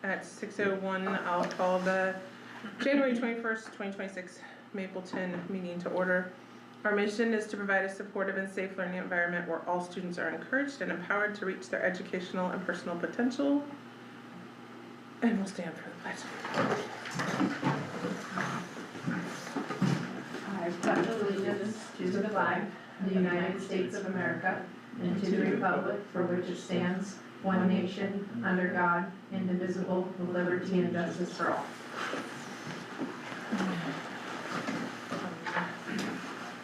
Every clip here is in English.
at 6:01. I'll call the January 21st, 2026 Mapleton meeting to order. Our mission is to provide a supportive and safe learning environment where all students are encouraged and empowered to reach their educational and personal potential. And we'll stand for the pledge. I pledge allegiance to the flag of the United States of America and to the republic for which it stands, one nation, under God, indivisible, with liberty and justice for all.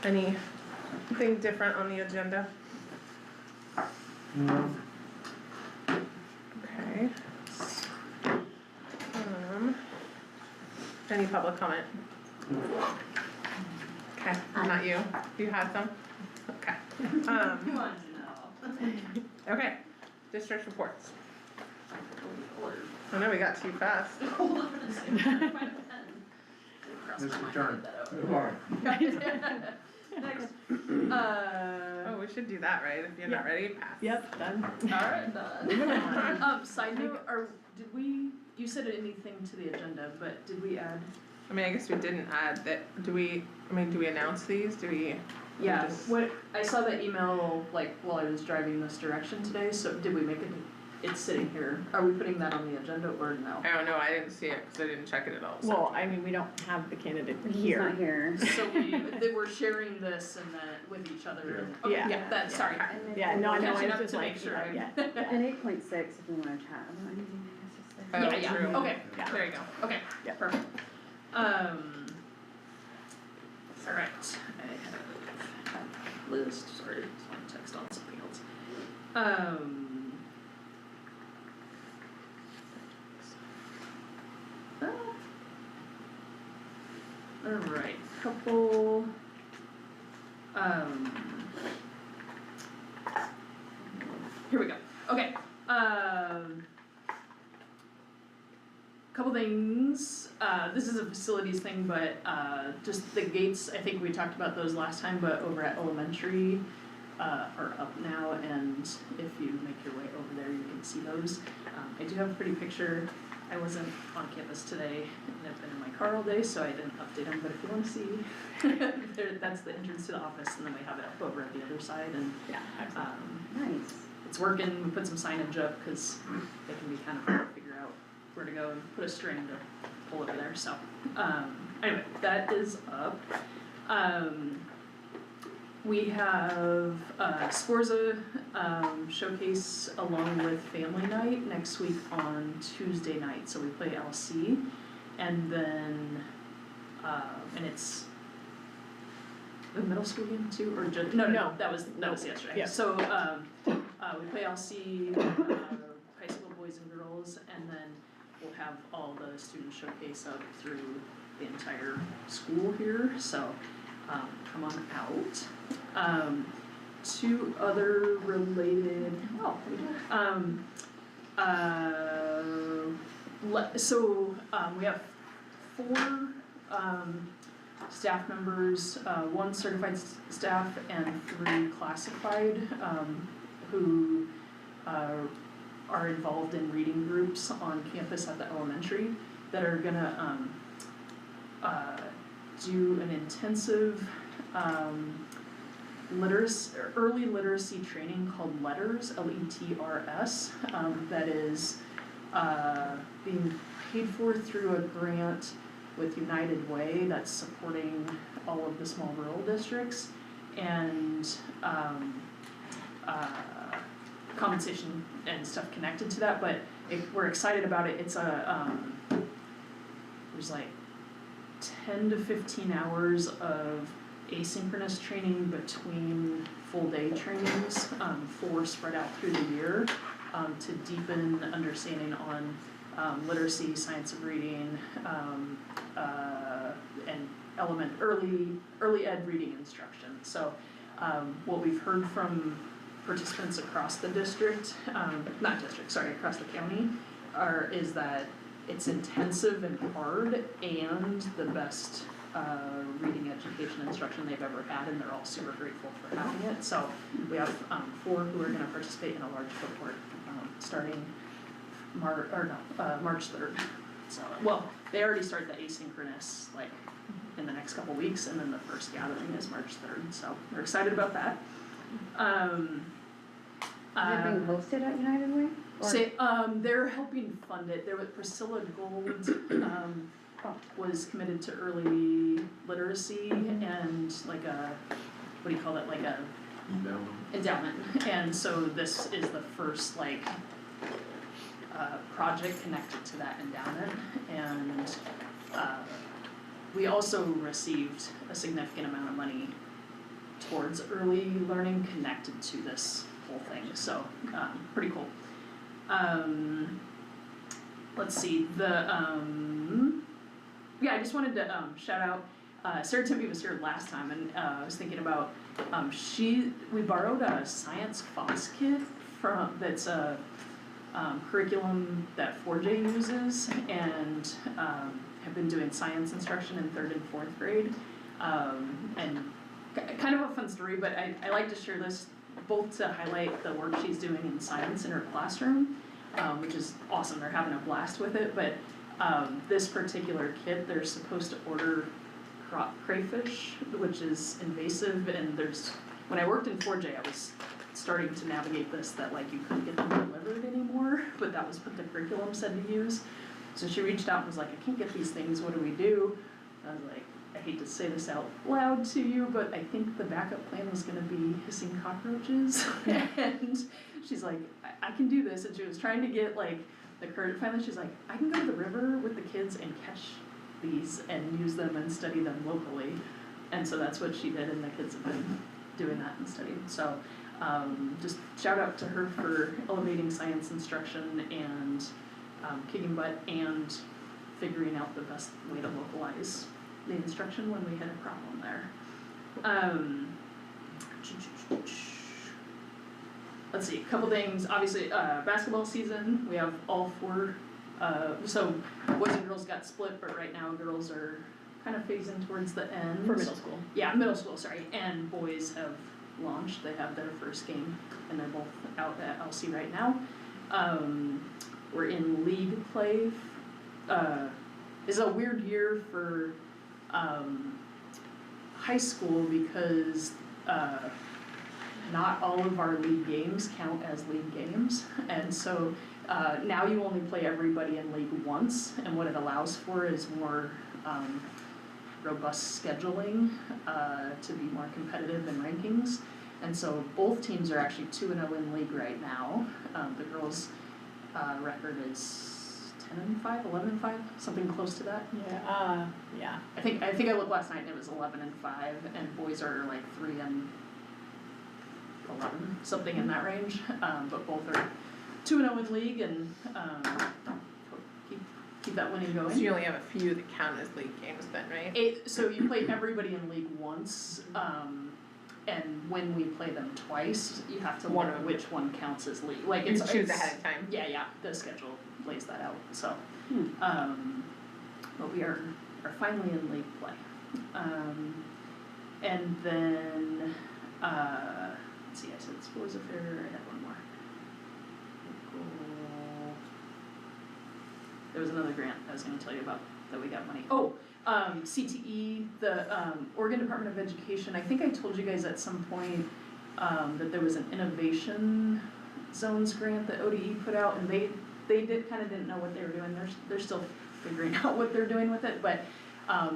Anything different on the agenda? No. Okay. Any public comment? Okay, not you. You had some? Okay. Who wanted to know? Okay, district reports. I know we got too fast. Hold on a second. Find a pen. Mr. Turner. Next. Oh, we should do that, right? If you're not ready, pass. Yep, done. Alright, done. Side note, you said anything to the agenda, but did we add? I mean, I guess we didn't add that. Do we announce these? Do we? Yeah, just- what, I saw that email, like, while I was driving this direction today, so did we make it, it's sitting here, are we putting that on the agenda or no? I don't know, I didn't see it because I didn't check it at all. So. Well, I mean, we don't have the candidate He's here. not here. So they were sharing this and that with each other and, okay, Yeah. yeah, that's, sorry. Yeah, no, I know, Catching it's up just to like, make sure yeah. And 8.6, if you wanna chat about anything, I guess it's Yeah, there. Oh, true. okay, Yeah. There you go. okay, Yeah. perfect. Alright, I have a list, sorry, just want to text on something else. Alright, couple, here we go, okay, couple things, this is a facilities thing, but, just the gates, I think we talked about those last time, but over at elementary, are up now, and if you make your way over there, you can see those. I do have a pretty picture. I wasn't on campus today, and I've been in my car all day, so I didn't update them, but if you wanna see, that's the entrance to the office, and then we have it up over at the other side, and, Yeah, excellent. Nice. it's working. We put some signage up, cause they can be kind of hard to figure out where to go and put a string to pull over there, so, anyway, that is up. We have Sforza showcase along with family night next week on Tuesday night. So we play LC, and then and it's the middle school game too, or just no, that was yesterday. Yeah. So we play LC, high school boys and girls, and then we'll have all the student showcase up through the entire school here. So. Come on out. Two other related, we have 4 staff members, 1 certified staff and 3 classified, who are involved in reading groups on campus at the elementary that are gonna do an intensive early literacy training called LETRS, LETRS, that is being paid for through a grant with United Way that's supporting all of the small rural districts, and compensation and stuff connected to that, but we're excited about it. It's there's like 10 to 15 hours of asynchronous training between full day trainings, 4 spread out through the year, to deepen understanding on literacy, science of reading, and early ed reading instruction. So what we've heard from participants across the district, across the county, is that it's intensive and hard and the best reading education instruction they've ever had, and they're all super grateful for having it. So we have 4 who are going to participate in a large cohort starting March 3rd. So, well, they already start the asynchronous, like, in the next couple weeks, and then the first gathering is March 3rd, so we're excited about that. Is it being hosted at United Way? Or- They're helping fund it. There was Priscilla Gold, was committed to early literacy and like a, what do you call it, like a endowment. And so this is the first like, project connected to that endowment. And, we also received a significant amount of money towards early learning connected to this whole thing, so, pretty cool. Let's see, yeah, I just wanted to, shout out, Sarah Timpey was here last time, and, I was thinking about, we borrowed a science FOSS kit that's a, curriculum that 4J uses, and, have been doing science instruction in 3rd and 4th grade. And kind of a fun story, but I like to share this both to highlight the work she's doing in science in her classroom, which is awesome, they're having a blast with it, but this particular kit, they're supposed to order crayfish, which is invasive, and when I worked in 4J, I was starting to navigate this, that like you couldn't get them delivered anymore, but that was what the curriculum said to use. So she reached out and was like, I can't get these things, what do we do? I was like, I hate to say this out loud to you, but I think the backup plan was gonna be hissing cockroaches. And she's like, I can do this, and she was trying to get like the courage, finally she's like, I can go to the river with the kids and catch these and use them and study them locally. And so that's what she did, and the kids have been doing that and studying. So just shout out to her for elevating science instruction and kicking butt and figuring out the best way to localize the instruction when we had a problem there. Let's see, a couple things. Obviously, basketball season, we have all 4, so boys and girls got split, but right now girls are kind of phasing towards the end. For middle school. Yeah, middle school, sorry, and boys have launched, they have their first game, and they're both out at LC right now. We're in league play. It's a weird year for high school because not all of our league games count as league games, and so now you only play everybody in league once, and what it allows for is more robust scheduling to be more competitive in rankings. And so both teams are actually 2-0 in league right now. The girls' record is 10-5, 11-5, something close to that. Yeah, yeah. I think I looked last night and it was 11-5, and boys are like 3-11, something in that range. But both are 2-0 in league, and keep that winning going. So you only have a few that count as league games then, right? So you play everybody in league once, and when we play them twice, you have to look which one counts as league. Like You choose ahead of time. Yeah, the schedule lays that out. So, but we are finally in league play, and then let's see. I said sports affair. I had one more. There was another grant I was going to tell you about that we got money. Oh, CTE, the Oregon Department of Education. I think I told you guys at some point that there was an innovation zones grant that ODE put out, and they didn't know what they were doing. They're still figuring out what they're doing with it, but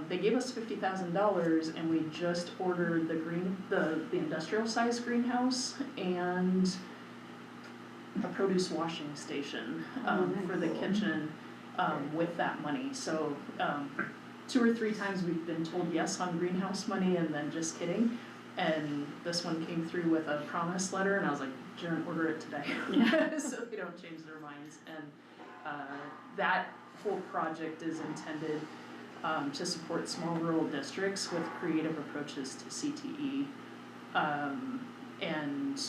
they gave us $50,000, and we just ordered the industrial size greenhouse and a produce washing station for the kitchen with that money. So 2 or 3 times we've been told yes on greenhouse money and then just kidding. And this one came through with a promise letter, and I was like, Jaren, order it today. Yeah. So they don't change their minds. And that whole project is intended to support small rural districts with creative approaches to CTE. And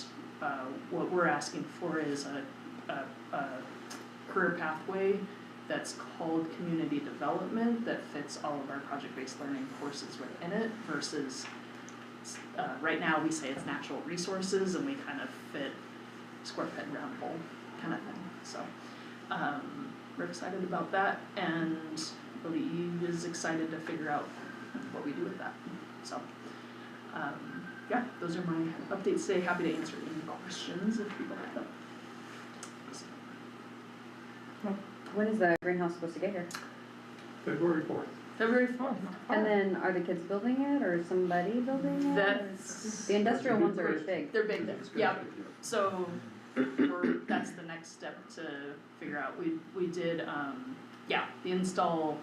what we're asking for is a career pathway that's called community development that fits all of our project-based learning courses within it versus right now we say it's natural resources, and we kind of fit square peg round hole kind of thing. So We're excited about that, and Lee is excited to figure out what we do with that, so. Yeah, those are my updates today, happy to answer any questions if people have them. When is the greenhouse supposed to get here? February 4th. February 4th. And then are the kids building it or somebody building it? or- That's, The industrial ones are big. they're big there, yeah, so that's the next step to figure out, we did, the install,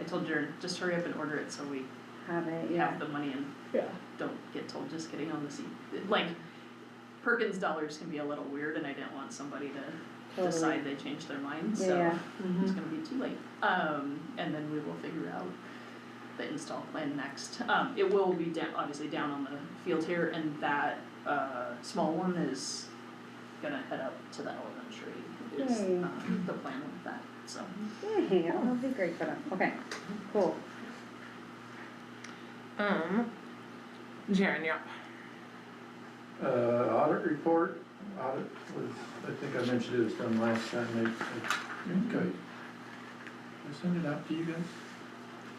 I told Jared, just hurry up and order it so we Have it, yeah. have the money and Yeah. don't get told just getting on the seat. Like, Perkins dollars can be a little weird and I didn't want somebody to Totally. decide they changed their mind, Yeah, so yeah. it's gonna be too late. And then we will figure out the install plan next. It will be obviously down on the field here, and that, small one is gonna head up to the elementary, is, Yay. the plan with that, so. Yay, that'll be great for them. Okay, cool. Jaren, yeah. Audit report, audit was, I think I mentioned it was done last time, okay. I send it out to you guys?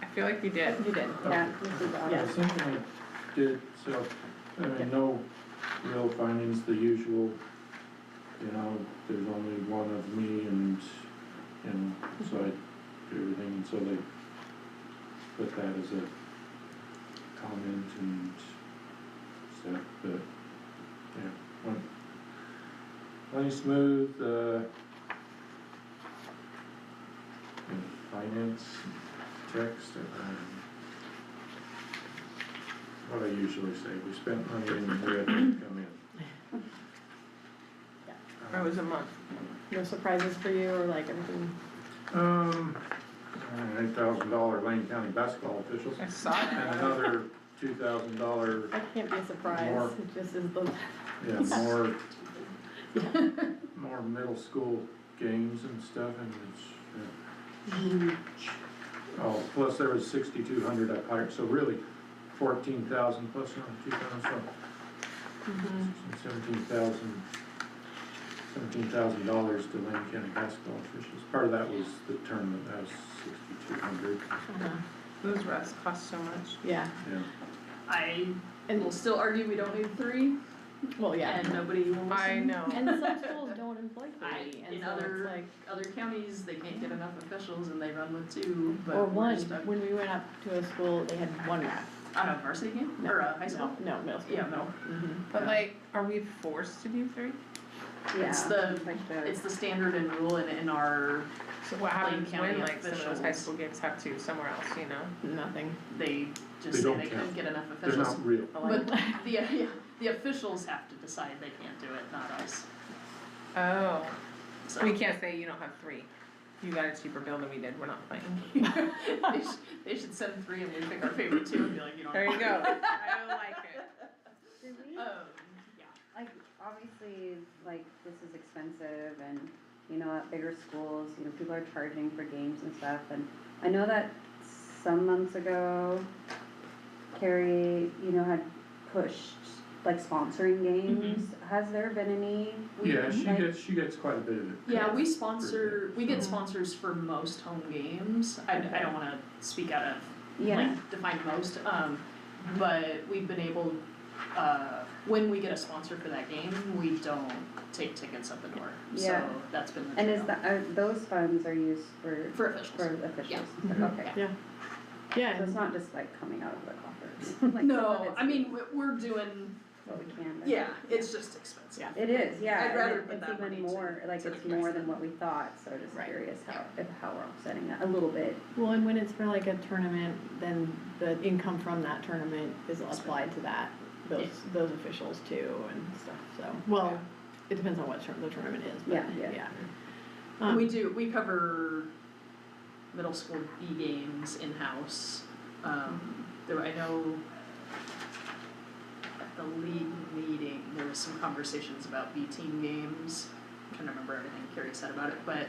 I feel like you did. You did. Yeah, this is all. Yeah, something I did, so, I mean, no real findings, the usual, you know, there's only one of me and, so I do everything, and so they put that as a comment and stuff, but, yeah, went plenty smooth, finance text, what I usually say, we spent money and we had money come in. Or was it a month? No surprises for you or like everything? $8,000 Lane County basketball officials, I saw and that. another $2,000, I can't be surprised, More. it just is the. yeah, more middle school games and stuff, and it's, oh, plus there was 6,200 I hired, so really 14,000 plus another 2,000, so $17,000 to Lane County basketball officials. Part of that was the tournament, that was 6,200, Those refs cost so much. Yeah, yeah. I and, will still argue we don't need 3, well, yeah. and nobody will listen. I know. And some schools don't employ three, and In so it's like, other counties, they can't get enough officials and they run with 2, but or we're one, stuck. when we went up to a school, they had one ref. On a varsity game, No, or a high school? No, middle school. Yeah, middle. But like, are we forced to do 3? Yeah, It's the, like the- it's the standard and rule in our, So what happens County when like some of those high officials. school games have 2 somewhere else, you know? Nothing. they just They say don't they couldn't count. get enough They're officials. not real. But the officials have to decide they can't do it, not us, Oh, so. we can't say you don't have 3. You got a cheaper bill than we did, we're not playing. They should send 3 and we pick our favorite 2 and be like, you don't. There you go. I don't like it. Do we, Yeah. like, obviously, like, this is expensive and, you know, at bigger schools, you know, people are charging for games and stuff, and I know that some months ago, Carrie, you know, had pushed, like, sponsoring games. Has there been any? Yeah, Like- she gets quite a bit of it. Yeah, we get sponsors for most home games. I don't wanna speak out of, Yeah, like, define most, but we've been able, when we get a sponsor for that game, we don't take tickets at the door, so Yeah. that's been the and is trail. that, those funds are used for For officials. officials? Mhm. Okay, Yeah. Yeah, so it's and not just like coming out of the coffers, like some of No, it's I mean, we're doing, what we can. but- yeah, it's just expensive. Yeah. It is, yeah, I'd and rather put it's that money even more, like, to the it's more than president. what we thought, so just Right. curious how we're offsetting that a little bit. well, and when it's for like a tournament, then the income from that tournament is applied to that, those officials too and stuff, so. Well, it depends on what the tournament is, but, Yeah. yeah. We cover middle school B games in-house. I know at the league meeting, there was some conversations about B team games. I'm trying to remember everything Carrie said about it, but,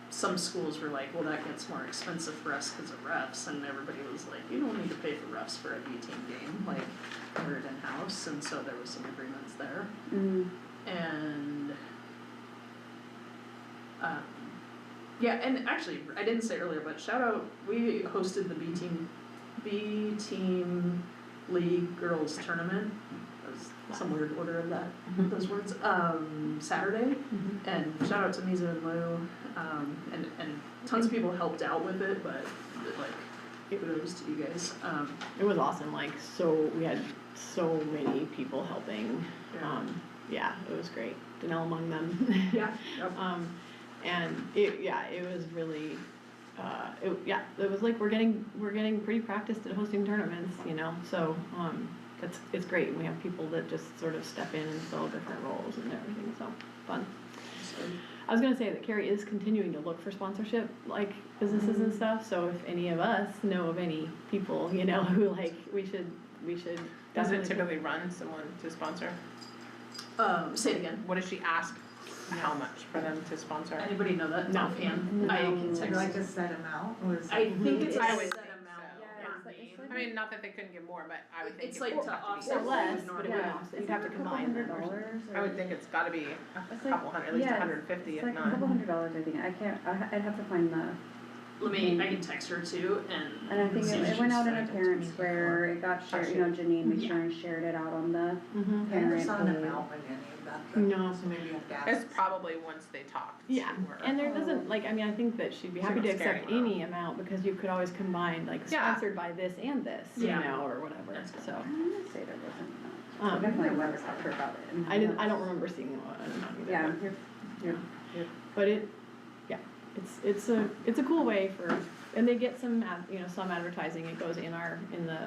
some schools were like, well, that gets more expensive for us because of refs, and everybody was like, you don't need to pay for refs for a B team game, like, cover it in-house, and so there was some agreements there. Mm, And Yeah, and actually, I didn't say earlier, but shout out, we hosted the B Team League Girls Tournament. That was some weird order of that, those words, Saturday. And shout out to Misa and Lou, and tons of people helped out with it, but like, kudos to you guys. It was awesome, like, we had so many people helping, yeah, it was great, Danelle among them. Yeah, yep. And it was really, it was like we're getting pretty practiced at hosting tournaments, you know, so, it's great, we have people that just sort of step in and fill different roles and everything, so, fun. I was gonna say that Carrie is continuing to look for sponsorship, like, businesses and stuff, so if any of us know of any people, you know, who like, we should Does it definitely. typically run someone to sponsor? Say it again. What does she ask, how much for them to sponsor? Anybody know that? No. Offhand? I can text. Like a set amount, or is I it? think it's a I set would amount. think so. Yeah, per it's name. I mean, not that they couldn't get more, but I would think It's it like would to have to be. offset Or less, what but it we would normally offset, you'd have to combine them or something. I would think it's gotta be a It's like- couple hundred, at least yeah, $150 It's if like a not. couple $100, I think, I'd have to find the, I can text her too and. and I think see if it she went out in a sent it to parent me. square, it got shared, you know, Janine McSharon shared it out on the Mhm. I never parent saw an page. amount in any of that, No. so maybe you have to ask. It's probably once they talk. Yeah, and there doesn't, like, I mean, I think that she'd be She happy to was scary accept amount. any amount, because you could always combine, like, Yeah. sponsored by this and this, you Yeah. know, or whatever, That's good. so. I'm gonna say there wasn't, I Um, definitely never talked to her about it. and I don't remember seeing one either. Yeah, But it's a cool way for, and they get some, some advertising, it goes in the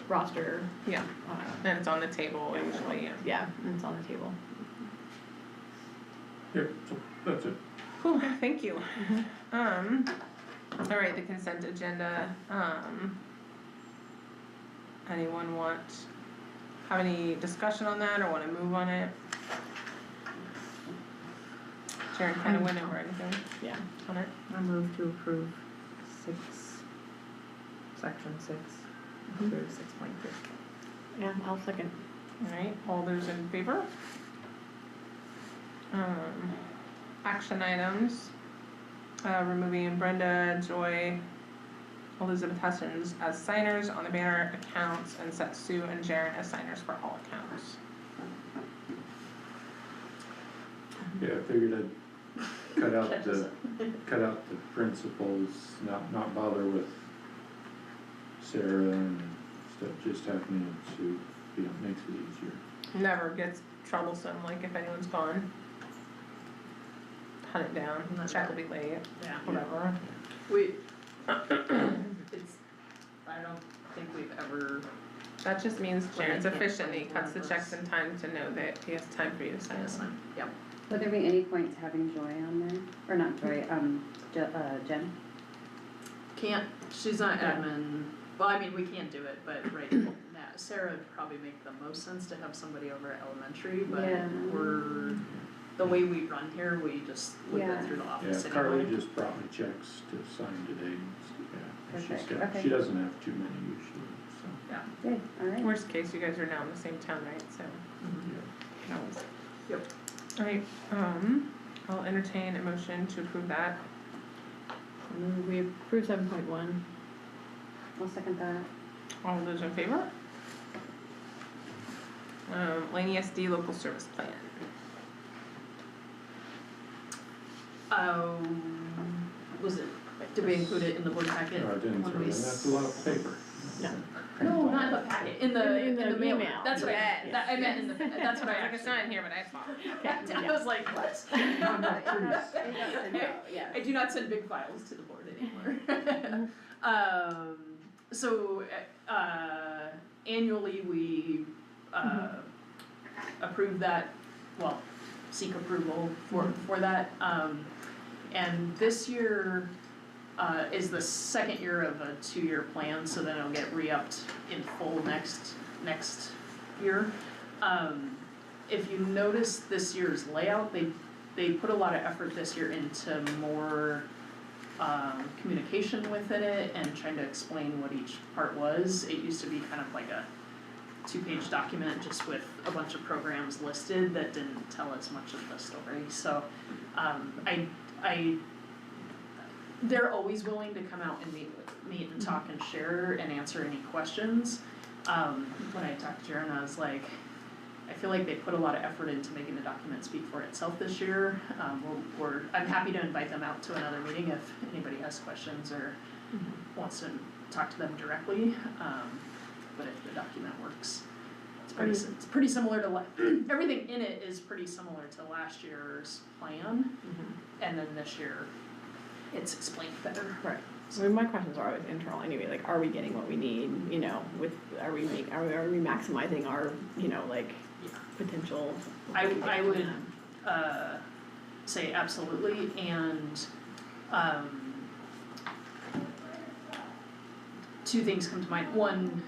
roster, Yeah, and it's on the table usually, yeah. yeah, and it's on the table. Yep, so that's it. Cool, thank you. All right, the consent agenda, anyone have any discussion on that or wanna move on it? Sharon kinda went over anything Yeah. on it. I move to approve section 6 through 6.3. Yeah, I'll second. Alright, all those in favor? Action items, removing Brenda, Joy, Elizabeth Hessens as signers on the banner accounts and set Sue and Jaren as signers for all accounts. Yeah, I figured I'd cut out the principals, not bother with Sarah and stuff, just have me and Sue, makes it easier. Never gets troublesome, like if anyone's gone. Hunt it down, check will be late, Yeah. whatever. It's, I don't think we've ever, That just means Like, Jaren's I can't efficient, he find cuts the one checks in time to know that he has time for you to sign yes, them. yep. would there be any point to having Joy on there, or not Joy, Jen? Can't, she's not Yeah. admin, well, I mean, we can't do it, but right now, Sarah would probably make the most sense to have somebody over at elementary, but Yeah. the way we run here, we just leave Yeah. it through the Yeah, office Carly anyway. just brought me checks to sign today, and Perfect, okay. she doesn't have too many usually, so. Good, alright. Worst case, you guys are now in the same town, right, so. Yeah. Yep. Alright, I'll entertain a motion to approve that. We approved 7.1. I'll second that. All those in favor? Lane ESD local service plan. Was it, did we include it in the board packet? No, I didn't, when so we that's a lot of paper. No. No, not in the packet, in the In the mail, email. that's what I, Yes. that, I meant in the, that's what I Like actually. it's not in here, but I saw it. I was like, what? Yeah. I do not send big files to the board anymore. So, annually, we, approve that, well, seek approval for that. And this year, is the second year of a 2-year plan, so then it'll get re-upped in full next year. If you notice this year's layout, they put a lot of effort this year into more communication within it and trying to explain what each part was. It used to be kind of like a 2-page document just with a bunch of programs listed that didn't tell as much of the story. So They're always willing to come out and meet and talk and share and answer any questions. When I talked to Jaren, I was like, I feel like they put a lot of effort into making the document speak for itself this year. I'm happy to invite them out to another meeting if anybody has questions or wants to talk to them directly. But if the document works, it's pretty similar to everything in it is pretty similar to last year's plan, and then this year it's explained better. Right. I mean, my questions are always internal anyway, like, are we getting what we need, you know, are we maximizing our, you know, like, potential? I would, say absolutely, and, two things come to mind. One,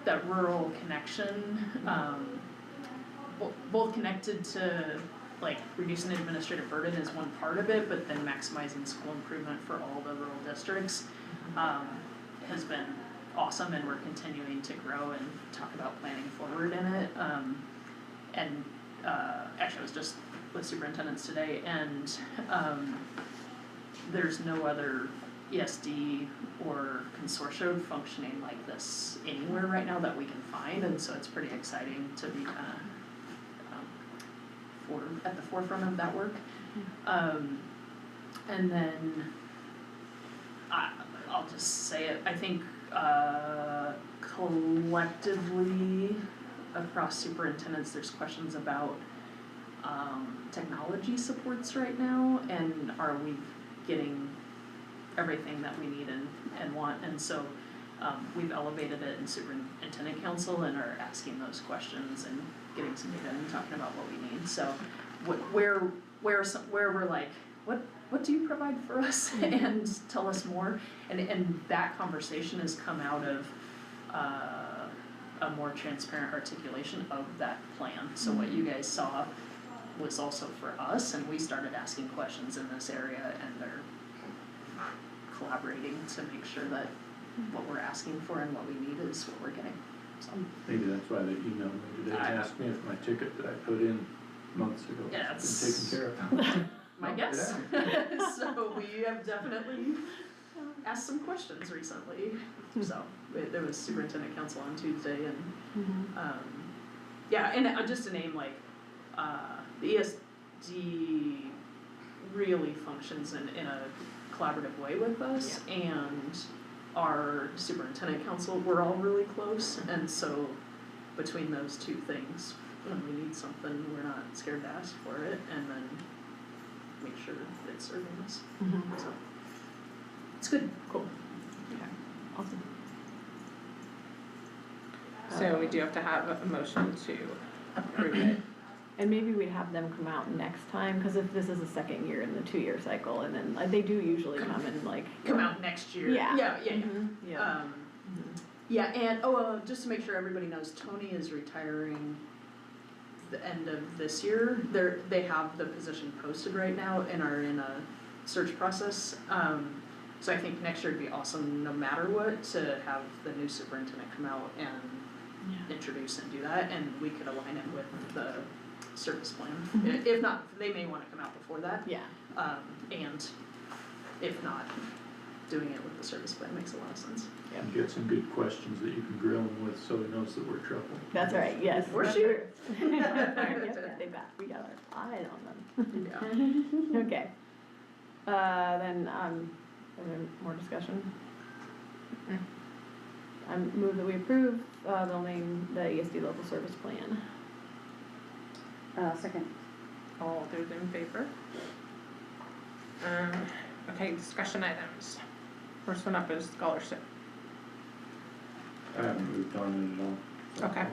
that rural connection, both connected to like reducing administrative burden is one part of it, but then maximizing school improvement for all the rural districts has been awesome, and we're continuing to grow and talk about planning forward in it. Actually I was just with superintendents today, and there's no other ESD or consortium functioning like this anywhere right now that we can find, and so it's pretty exciting to be kind of at the forefront of that work. And then I'll just say it, I think collectively across superintendents there's questions about technology supports right now, and are we getting everything that we need and want, and so we've elevated it in superintendent council and are asking those questions and getting some data and talking about what we need. So where we're like, what do you provide for us and tell us more, and that conversation has come out of a more transparent articulation of that plan. So what you guys saw was also for us, and we started asking questions in this area, and they're collaborating to make sure that what we're asking for and what we need is what we're getting. So Maybe that's why they emailed me today and asked me if my ticket that I put in months ago has been taken care of. my guess. So we have definitely asked some questions recently. So there was superintendent council on Tuesday, and and just to name like the ESD really functions in a collaborative way with us, and our superintendent council, we're all really close, and so between those two things, when we need something, we're not scared to ask for it, and then make sure that it's serving us. So it's good. Cool. Okay, awesome. So we do have to have a motion to approve it. And maybe we'd have them come out next time, cause if this is the second year in the 2-year cycle, and then like they do usually come and like. Come out next year. Yeah. Yeah, and just to make sure everybody knows, Tony is retiring the end of this year. They have the position posted right now and are in a search process. So I think next year would be awesome, no matter what, to have the new superintendent come out and introduce and do that, and we could align it with the service plan. If not, they may wanna come out before that. Yeah. And if not, doing it with the service plan makes a lot of sense. And get some good questions that you can grill him with so he knows that we're trouble. That's right, yes. For sure. We got our eyes on them. Yeah. Okay. Then, is there more discussion? I move that we approve, building the ESD local service plan. Second. All those in favor? Okay, discussion items. First one up is scholarship. I haven't moved on it at all. Okay.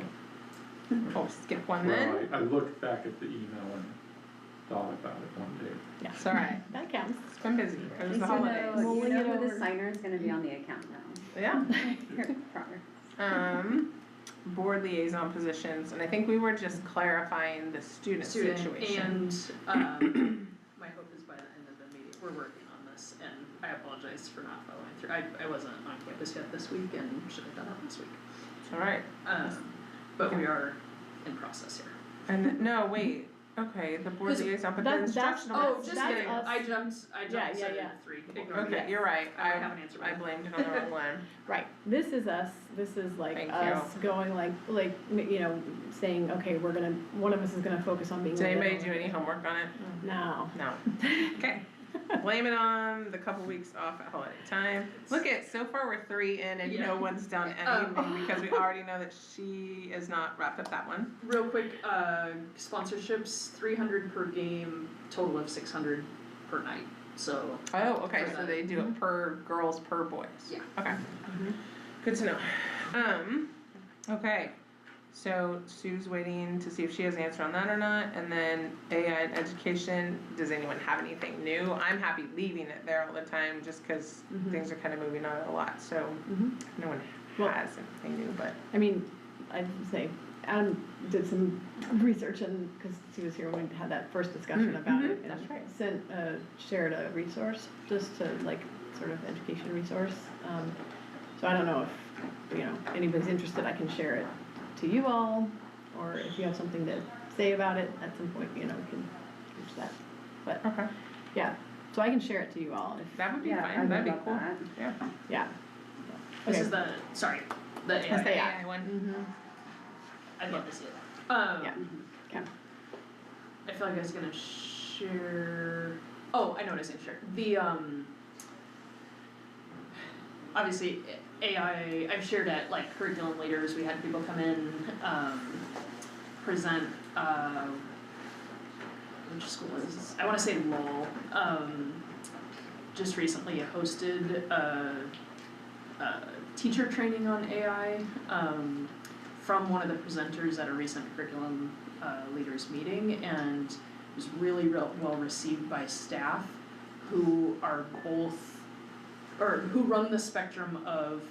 Oh, skip one then? Well, I looked back at the email and thought about it one day. Yeah. It's alright. That counts. It's been busy, there's the You holidays. know Rolling it who over. the signer is gonna be on the account now. Yeah. Proper. Board liaison positions, and I think we were just clarifying the student situation. And my hope is by the end of the meeting, we're working on this, and I apologize for not following through. I wasn't on campus yet this week and should have done it this week. It's alright. But we are in process here. And, no, wait, Okay, the board 'Cause liaison, but the that's- instructional. Oh, just that's kidding, us. I jumped Yeah, set yeah. it at 3, ignore me. Okay, you're right, I have an answer for I that. blamed it on the wrong one. Right, this is us, this is like Thank us going like, you know, saying, okay, one of us is gonna focus on being. Did the anybody middle. do any homework on it? No. No. Okay. Blame it on the couple weeks off at holiday time. Look at, so far we're 3 in and Yeah. no one's done anything because we already know that she is not wrapped up that one. Real quick, sponsorships, 300 per game, total of 600 per night, so. Oh, okay, For so the- they do it per girls, per boys. Yeah. Okay. Mhm. Good to know. Okay, so Sue's waiting to see if she has an answer on that or not, and then AI and education, does anyone have anything new? I'm happy leaving it there all the time, just cause Mhm. things are kinda moving on a lot, so Mhm. no one Well- has anything new, but. I mean, I'd say Adam did some research and, cause he was here when we had that first discussion about it. that's right. And shared a resource, just to like, sort of education resource. So I don't know if, you know, anybody's interested, I can share it to you all, or if you have something to say about it at some point, you know, we can reach that. But, Okay. yeah, so I can share it to you all if, That would be Yeah, fine, I that'd be love cool. that. Yeah. yeah. This Okay. is the, sorry, the AI. That's the AI. one. Mhm. I'd love to see it. Yeah. Okay. I feel like I was gonna share, oh, I know what I was gonna share, the, obviously, AI, I've shared at like curriculum leaders, we had people come in, present, which school is this? I wanna say Lowell, just recently hosted a teacher training on AI, from one of the presenters at a recent curriculum leaders meeting, and it was really well received by staff who are both, or who run the spectrum of,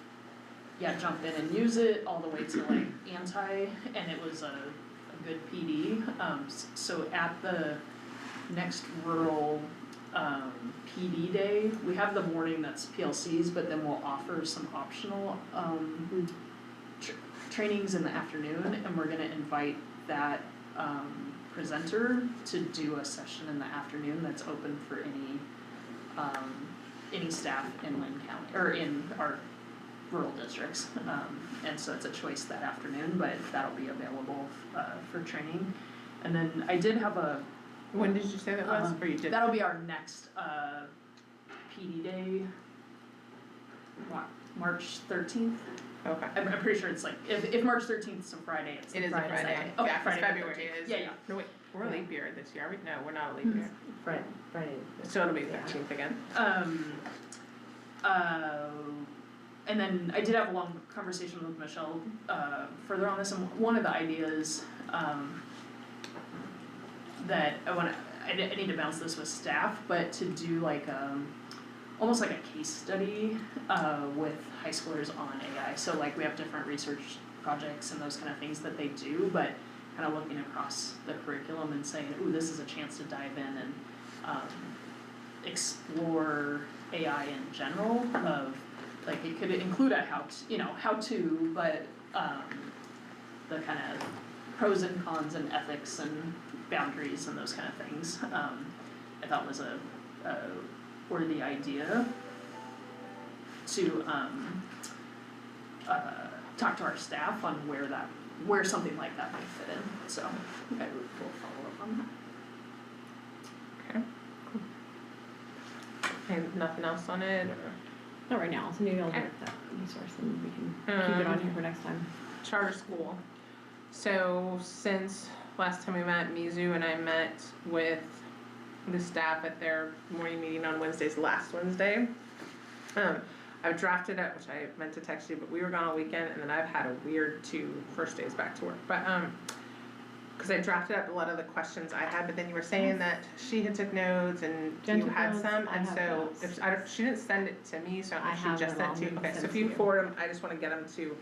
yeah, jump in and use it, all the way to like anti, and it was a good PD. So at the next rural PD day, we have the morning that's PLCs, but then we'll offer some optional trainings in the afternoon, and we're gonna invite that presenter to do a session in the afternoon that's open for any staff in Lynn County, or in our rural districts. And so it's a choice that afternoon, but that'll be available for training. And then I did have a, When did you say that was, or you did? that'll be our next PD day, March 13th. Okay. I'm pretty sure it's like, if March 13th is a Friday, it's It the is a Friday. Friday, Okay, yeah, 'cause Friday the February 13th. is. Yeah, yeah. No, wait, we're a leap year this year, are we? No, we're not a leap year. Friday. So it'll be 13th again. And then I did have a long conversation with Michelle further on this, and one of the ideas that I need to bounce this with staff, but to do like almost like a case study with high schoolers on AI. So like we have different research projects and those kind of things that they do, but kind of looking across the curriculum and saying, ooh, this is a chance to dive in and explore AI in general, of like it could include a how to, but the kind of pros and cons and ethics and boundaries and those kind of things, I thought was a worthy idea to talk to our staff on where something like that might fit in, so I will follow up on that. Okay. And nothing else on it, or? Not right now, so maybe I'll get that resource and we can keep it on here for next time. Charter school. So since last time we met, Mizu and I met with the staff at their morning meeting on Wednesdays, last Wednesday. I've drafted it, which I meant to text you, but we were gone all weekend, and then I've had a weird 2 first days back to work. But cause I drafted up a lot of the questions I had, but then you were saying that she had took notes and Jen you took had notes, some, I and have so notes. if she didn't send it to me, so I if she have just them sent all, to you, okay, send so it if to you you. forward them, I just wanna get them to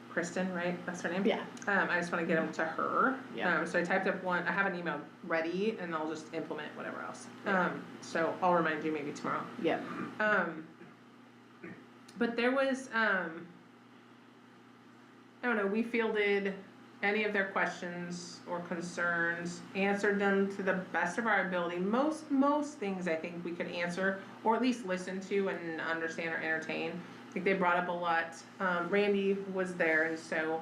Kristen, right, that's her name? Yeah, I just wanna get them to her. Yeah. So I typed up one, I have an email ready, and I'll just implement whatever else. Yeah. So I'll remind you maybe tomorrow. yeah. But there was, I don't know, we fielded any of their questions or concerns, answered them to the best of our ability. Most things I think we could answer, or at least listen to and understand or entertain. I think they brought up a lot. Randy was there, and so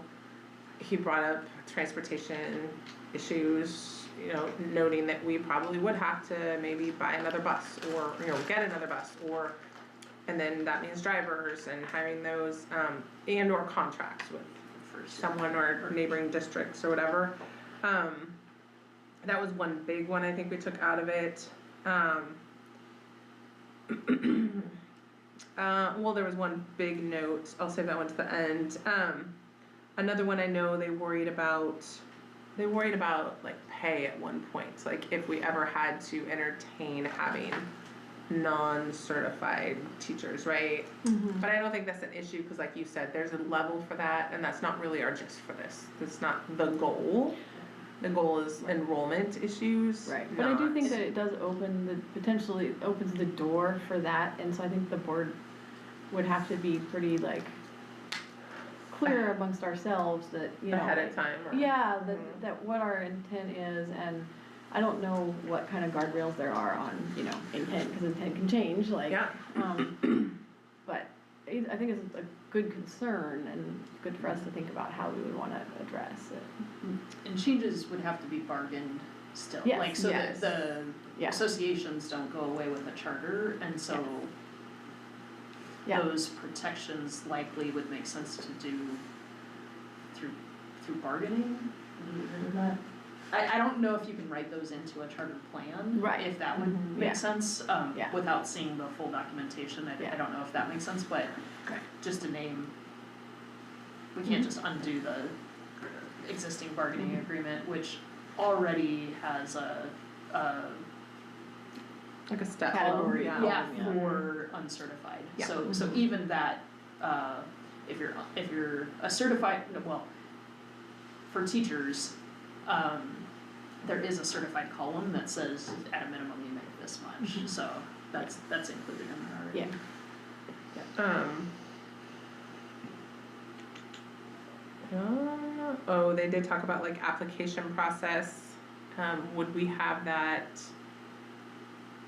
he brought up transportation issues, you know, noting that we probably would have to maybe buy another bus, or, you know, get another bus, or, and then that means drivers and hiring those, and or contracts with someone or neighboring districts or whatever. That was one big one I think we took out of it. Well, there was one big note, I'll save that one to the end. Another one I know they worried about like pay at one point, like if we ever had to entertain having non-certified teachers, right? But I don't think that's an issue, because like you said, there's a level for that, and that's not really our gist for this. That's not the goal. The goal is enrollment issues. Right, but I do think not- that it does potentially opens the door for that, and so I think the board would have to be pretty like clear amongst ourselves that, you know. ahead of time, or. Yeah, that what our intent is, and I don't know what kind of guardrails there are on, you know, intent, because intent can change, like. Yeah. But I think it's a good concern, and good for us to think about how we would wanna address it. And changes would have to be bargained still, Yes, like, so yes. that the Yeah. associations don't go away with a charter, and so Yeah. those protections likely would make sense to do through bargaining. I don't know if you can write those into a charter plan. Right. If that would Mhm. make Yeah. sense, Yeah. without seeing the full documentation, I Yeah. don't know if that makes sense, but Okay. just to name, we can't just undo the existing bargaining agreement, which already has a Like a step. Category. Yeah. yeah, Yeah. for uncertified. Yeah. So even that, if you're a certified, well, for teachers, there is a certified column that says at a minimum you make this much, so that's included in there already. Yeah. They did talk about like application process. Would we have that?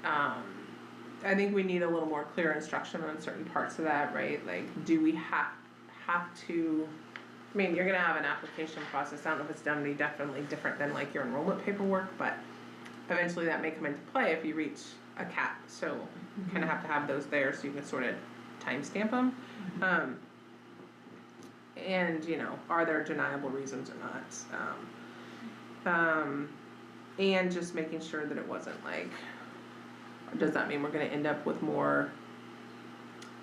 I think we need a little more clear instruction on certain parts of that, right? Like, do we have to, I mean, you're gonna have an application process, I don't know if it's definitely different than like your enrollment paperwork, but eventually that may come into play if you reach a cap, so you kinda have to have those there so you can sort of timestamp them. And, you know, are there deniable reasons or not? And just making sure that it wasn't like, does that mean we're gonna end up with more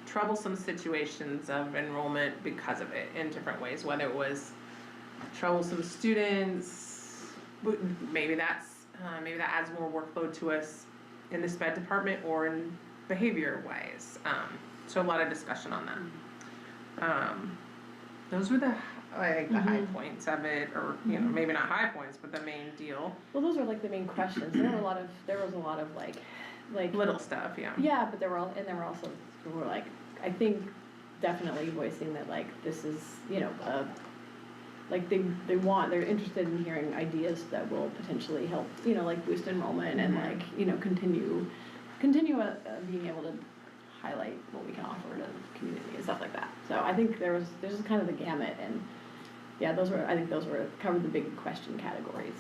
troublesome situations of enrollment because of it in different ways, whether it was troublesome students, maybe that adds more workload to us in the sped department or in behavior wise. So a lot of discussion on that. Those were the high points of it, or, you know, maybe not high points, but the main deal. Well, those are like the main questions. There was a lot of like Little stuff, yeah. Yeah, but there were also people were like, I think definitely voicing that like this is, you know, like they're interested in hearing ideas that will potentially help, you know, like boost enrollment and like, you know, continue being able to highlight what we can offer to the community and stuff like that. So I think there's just kind of the gamut, and yeah, I think those covered the big question categories.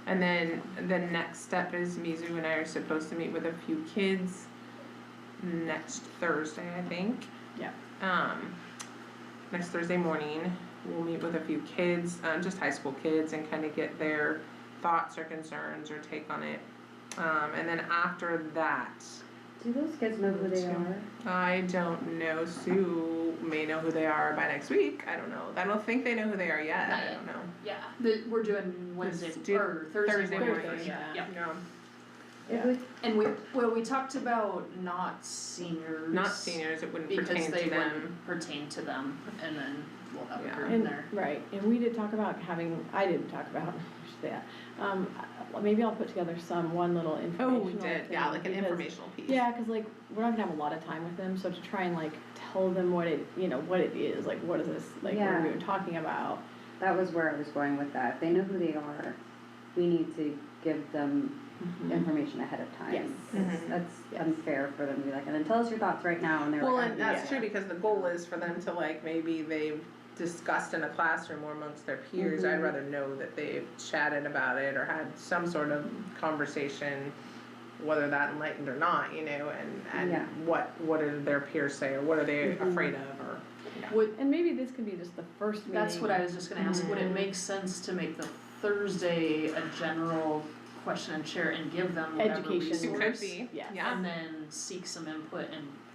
And then the next step is Mizu and I are supposed to meet with a few kids next Thursday, I think. Yeah. Next Thursday morning, we'll meet with a few kids, just high school kids, and kind of get their thoughts or concerns or take on it. And then after that, Do those kids know who they are? I don't know. Sue may know who they are by next week. I don't know. I don't think they know who they are yet. Not I yet. don't know. Yeah, we're doing Wednesday, or Thursday morning. yeah. Yep. Yeah. It would, And we talked about not seniors. Not seniors, it wouldn't Because pertain they to them. wouldn't pertain to them, and then we'll have Yeah. a group And, there. right, and we did talk about I didn't talk about, I should say that. Maybe I'll put together one little Oh, informational we did, thing, yeah, like an because- informational piece. Yeah, cause like, we're not gonna have a lot of time with them, so to try and like tell them what it is, like what is this, like what Yeah. are we even talking about? that was where I was going with that. If they know who they are, we need to give them information ahead of time. Yes. It's- That's Yes. unfair for them to be like, and then tell us your thoughts right now, and they're Well, like, and "Ah, that's true, because the goal is for them to like, maybe they've discussed in a classroom or amongst their peers, I'd rather know that they've chatted about it or had some sort of conversation, whether that enlightened or not, you know, and Yeah. what did their peers say, or what are they afraid of, or, Would, And maybe this could be just the first meeting. that's what I was just gonna ask, would it make sense to make the Thursday a general question and share and give them whatever Education. it resource? could be, Yes. yeah, And then seek some input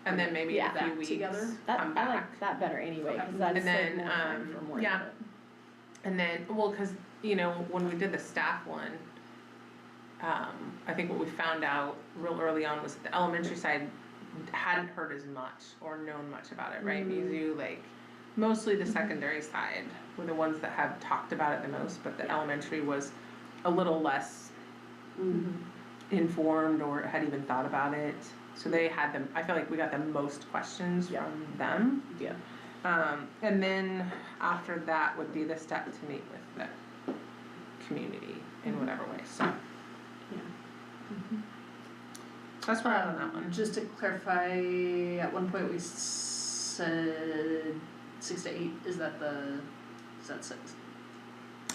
and then maybe in Yeah. a few Back weeks, together. That, come I back. like that better anyway, Okay. cause that's And like then, more time for more yeah. input. And then, well, cause, you know, when we did the staff one, I think what we found out real early on was that the elementary side hadn't heard as much or known much about it, right? Because you like, mostly the secondary side were the ones that had talked about it the most, but the elementary was a little less informed or had even thought about it. So they had them, I feel like we got the most questions Yeah. from them. Yeah. And then after that would be the step to meet with the community in whatever way, so. Yeah. That's where I'm on that one. Just to clarify, at one point we said 6 to 8, is that 6?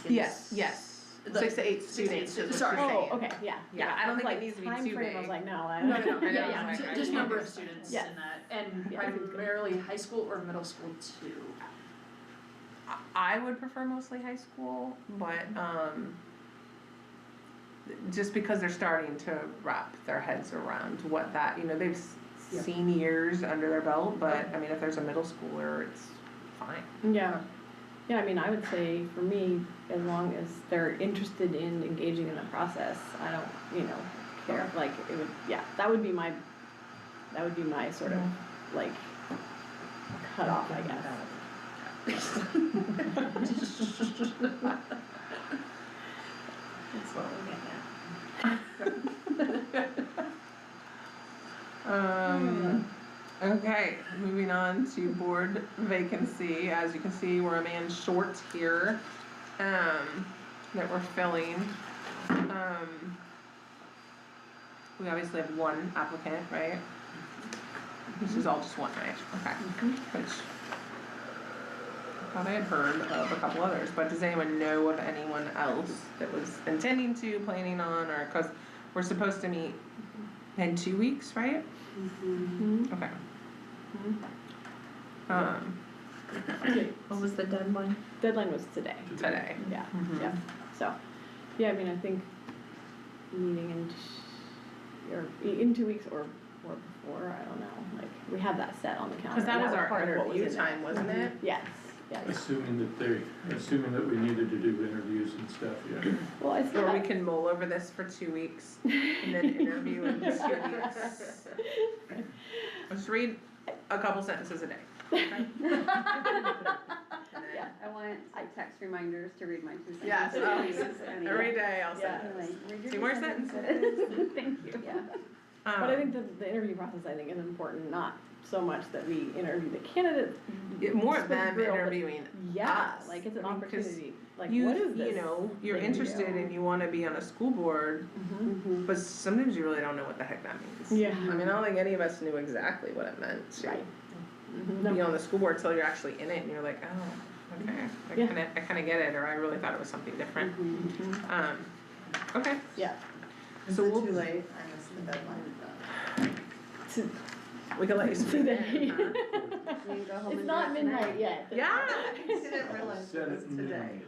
Yes, yes. The- 6 to 8 6 to 8 students is what sorry. you're saying. Oh, okay, yeah. Yeah, I don't think it was needs to be like, too time frame, I was big. like, no, I No, don't. no, no, I know, yeah, it's like, just I number know. of students Yes. in that, and Yeah, I think it's good. primarily high school or middle school too. I would prefer mostly high school, but, just because they're starting to wrap their heads around what that, you know, they've Yeah. seen years under their belt, but, I mean, if there's a middle schooler, it's fine. Yeah, yeah, I mean, I would say for me, as long as they're interested in engaging in the process, I don't, you know, care, like, it would, yeah, that would be my sort of, like, cutoff, I guess. That's what we're getting at. Okay, moving on to board vacancy. As you can see, we're a man short here, that we're filling. We obviously have one applicant, right? This is all just one, right? Okay, which I thought I had heard of a couple others, but does anyone know of anyone else that was intending to, planning on, or, cause we're supposed to meet in 2 weeks, right? Okay. What was the deadline? Deadline was today, Today. yeah, Mhm. yeah, so, yeah, I mean, I think meeting in 2 weeks or before, I don't know, like, we have that set on the calendar. Cause that was our part of interview in there. time, wasn't it? Yes, yes, Assuming that we needed to do interviews and stuff, yeah. well, I still Or we have, can mull over this for 2 weeks and then interview in 2 weeks. Just read a couple sentences a day. Okay? Yeah. I want text reminders to read my 2 sentences. Yes, Every day I'll Yeah. send this. Read your 2 more sentences. Thank you. yeah. But I think the interview process, I think, is important, not so much that we interview the candidates. More of just with them grill, but- interviewing Yeah, us. like, it's an I mean, 'cause opportunity, like, you, what is this? you know, you're thing we interested do? and you wanna be on a school board, Mhm. but sometimes you really don't know what the heck that means. Yeah. I mean, I don't think any of us knew exactly what it meant to Right. be on the school board till you're actually in it and you're like, oh, okay, Yeah. I kinda get it, or I really thought it was something different. Mhm. Okay. Yeah. Is So it we'll- too late? I missed the deadline. We can let you sleep Today. in. You can go home It's and not do it tonight. midnight yet. Yeah. I didn't realize Set it was at noon. today.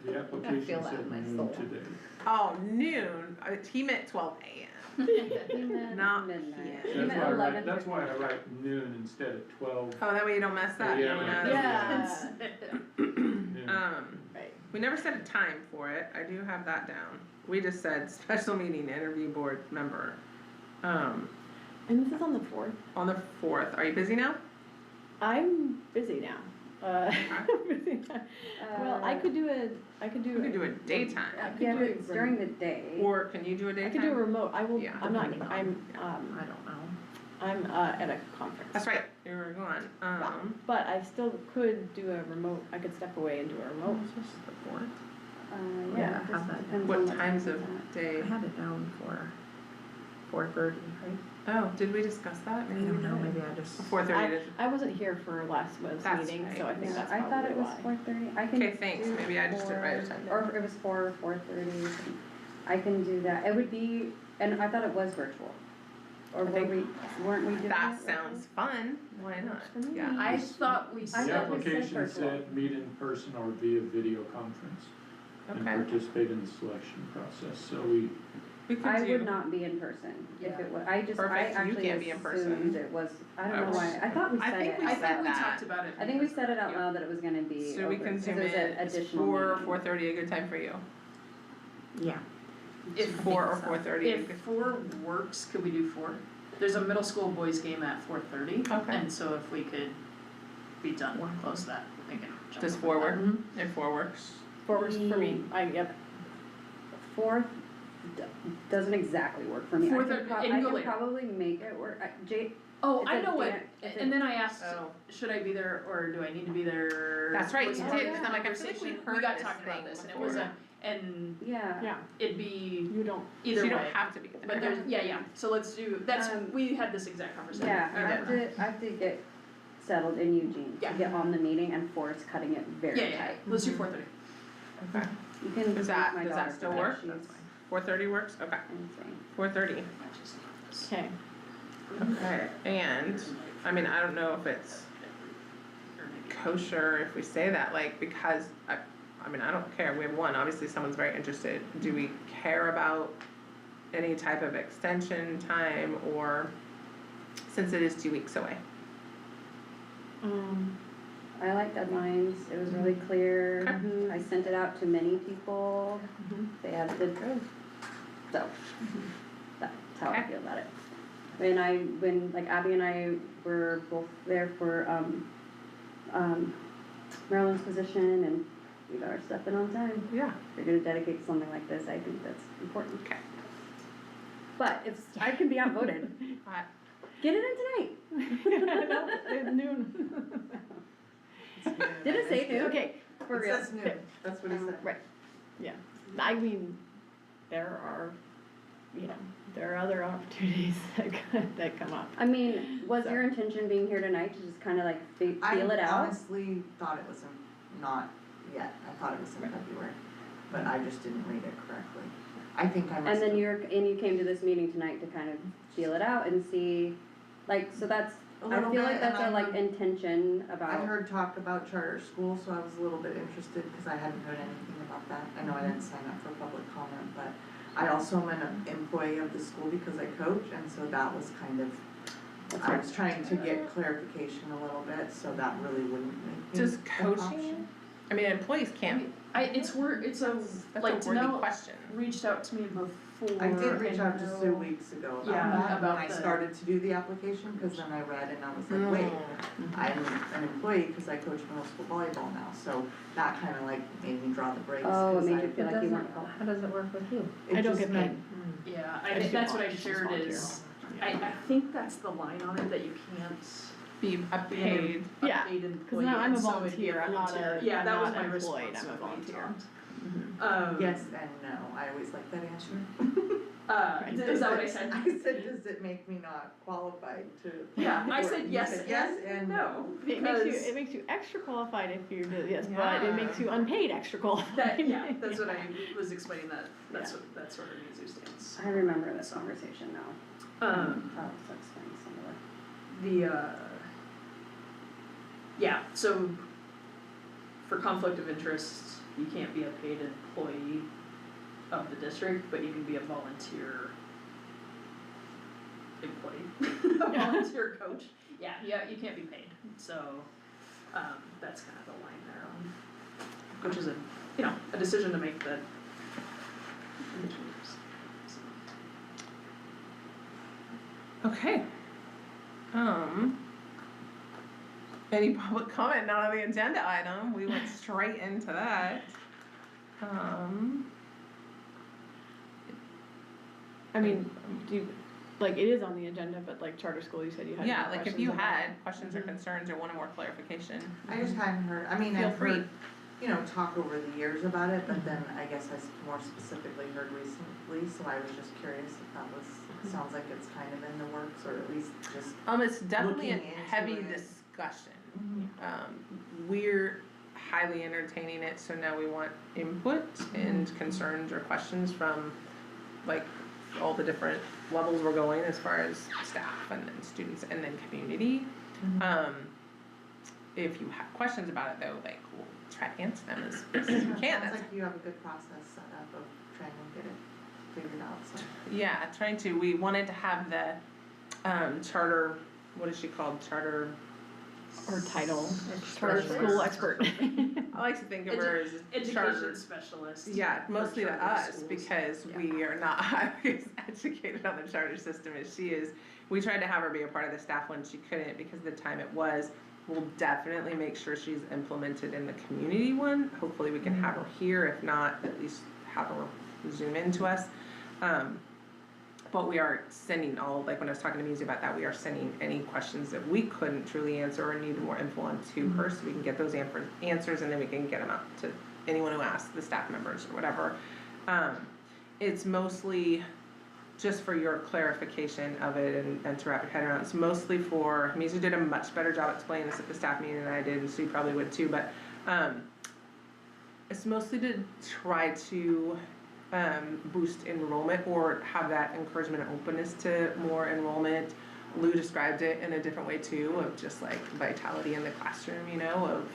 The application feel that said in my noon soul. today. Oh, noon, he meant 12 a.m. He meant Not midnight. PM. He meant 11. That's why I write noon instead of 12. Oh, that way you don't mess up. Yeah, No one yeah. knows. Yeah. Noon. Right. We never set a time for it, I do have that down. We just said special meeting interview board member. And this is on the 4th. On the 4th, are you busy now? I'm busy now. Busy now. Well, I could do a. We could do a daytime, Yeah, but it's during the day. or can you do a I daytime? could do a remote. I will. Yeah. I'm not. Depending on- I'm. I don't know. I'm, at a conference. That's right, you were gone, But I still could do a remote, I could step away and do a remote. This is the fourth. Yeah, Yeah, it have just that. depends What on what times time of it's day? I had it down for 4:30, right? Oh, did we discuss that? I Maybe we don't know, did. maybe I just. 4:30 to. I wasn't here for last month's That's meeting, so I right. think Yeah, that's I thought it probably was why. 4:30, I can do. Okay, thanks. Maybe I just didn't write a time down. Or it was 4:30, I can do that, it would be, and I thought it was virtual. Or I think weren't we doing it? That virtual? sounds fun, why not? For me. Yeah. I thought we I The said, thought we said application virtual. said meet in person or via video conference and Okay, participate in the selection process, so we, we could I do. would not be in person if Yeah. it was, I Perfect, you actually can't be in person. assumed it was, I I don't know was- why, I thought we I said think it. we I said think we that. talked about it. I think we because- said it out yeah. loud that it was gonna be So we over, can because zoom it was in, an is additional 4 or meeting. 4:30 a good time for you? Yeah. If 4 or so. 4:30 a If good. 4 works, could we do 4? There's a middle school boys game at 4:30. Okay. And so if we could be done close to that, we can jump Does over 4 that. work? If 4 works? 4 works for me, yep. Fourth doesn't exactly work for me, I 4:30 can and go I can later. probably make it work, Oh, It's I a know what, dan- it's a- and then I asked, Oh. should I be there or do I need to be there? That's right, Was you part did, of the 'cause I'm like, I feel like we conversation. heard got this talked about thing this, and it was before. and yeah. Yeah, it'd be you don't, either So you way. don't have to be there. But there's, yeah, so let's do, that's, we had this exact conversation. Yeah, I I have to get settled in Eugene Yeah. to get on the meeting, and 4 is cutting it very Yeah, yeah, tight. let's do 4:30. Okay, You can Does make that- my does that daughter still do it, work? she's That's 4:30 works, okay, insane. 4:30. okay. Okay, and, I mean, I don't know if it's kosher if we say that, like, because, I mean, I don't care, we have one, obviously someone's very interested. Do we care about any type of extension time, or, since it is 2 weeks away? I like deadlines, it was really clear, Okay. I sent it out to many people, Mhm. they had good, so, that's how I Okay. feel about it. When like Abby and I were both there for, Marilyn's position, and we got our stuff in on time. Yeah. If you're gonna dedicate something like this, I think that's important. Okay. But if I can be outvoted, I- get it in tonight. No, it's noon. Did it say noon? Okay, For It real. says noon, that's what he said. right, yeah, I mean, there are, there are other opportunities that come up. I mean, was So. your intention being here tonight to just kinda like feel it I out? honestly thought it was not yet, I thought it was in February, but I just didn't read it correctly. I think I must And then have. you came to this meeting tonight to kind of feel it out and see, like, so that's, A I little feel bit, like that's and a I like heard- intention I about, heard talk about charter school, so I was a little bit interested, cause I hadn't heard anything about that. I know I didn't sign up for public comment, but I also am an employee of the school because I coach, and so that was kind of, I was trying to get clarification a little bit, so that really wouldn't make me Does an coaching, option. I mean, employees can't, It's a, that's like a worthy Danelle question. reached out to me before. I did reach out to know- Sue weeks ago about Yeah, that, about when I the- started to do the application, cause then I read and I was like, wait, I'm an employee, cause I coach middle school volleyball now, so that kinda like made me draw the brakes, oh, it 'cause made I- you feel like you weren't qualified. How does it work with you? it I don't just get meant- paid. Yeah, I I think just that's what I just shared volunteer. is, I think that's the line on it, that you can't Be a paid, a Yeah, paid employee. now I'm a and so it'd be volunteer, I'm not volunteer. a- Yeah, I'm that was not my employed, response I'm a when we volunteer. talked. Mhm. Yes and no, I always like that answer. Right. Is that what I said? I said, does it make me not qualified to? Yeah, I or said you yes said yes and no. It because makes you extra qualified if you do, yes, but it Yeah. makes you unpaid extra qualified. that, yeah, that's what I was explaining, that's what, that sort of needs your stance. I remember this conversation now. Oh, so explain some of it. Yeah, so for conflict of interest, you can't be a paid employee of the district, but you can be a volunteer employee, a volunteer coach. Yeah, you can't be paid, so, that's kind of the line there on, which is a decision to make that. okay. Any public comment not on the agenda item, we went straight into that. I mean, do you, like, it is on the agenda, but like charter school, you said you had Yeah, more like if questions you about had it. questions or concerns or wanted more clarification. I just hadn't heard, I mean, Feel I've free. heard, talk over the years about it, but then I guess I more specifically heard recently, so I was just curious if that was, sounds like it's kind of in the works, or at least just. It's definitely a Looking into heavy it. discussion. We're highly entertaining it, so now we want input and concerns or questions from like all the different levels we're going as far as staff and then students and then community. If you have questions about it though, like we'll try to answer them as best as we can. Sounds like you have a good process set up of trying to get it figured out, so. Yeah, we wanted to have the charter, what is she called, charter, Or title, charter school expert. I like to think of her as charter. Education specialist. Yeah, mostly to charter us, schools. because we are not highly as educated on the charter system as she is. We tried to have her be a part of the staff when she couldn't because of the time it was. We'll definitely make sure she's implemented in the community one. Hopefully we can have her here, if not, at least have her Zoom into us. But we are sending like when I was talking to Musi about that, we are sending any questions that we couldn't truly answer or needed more info on to her, so we can get those answers and then we can get them out to anyone who asks, the staff members or whatever. It's mostly just for your clarification of it and to wrap your head around. It's mostly for, Musi did a much better job explaining this at the staff meeting than I did, and she probably would too, but it's mostly to try to boost enrollment or have that encouragement and openness to more enrollment. Lou described it in a different way too, of just like vitality in the classroom, of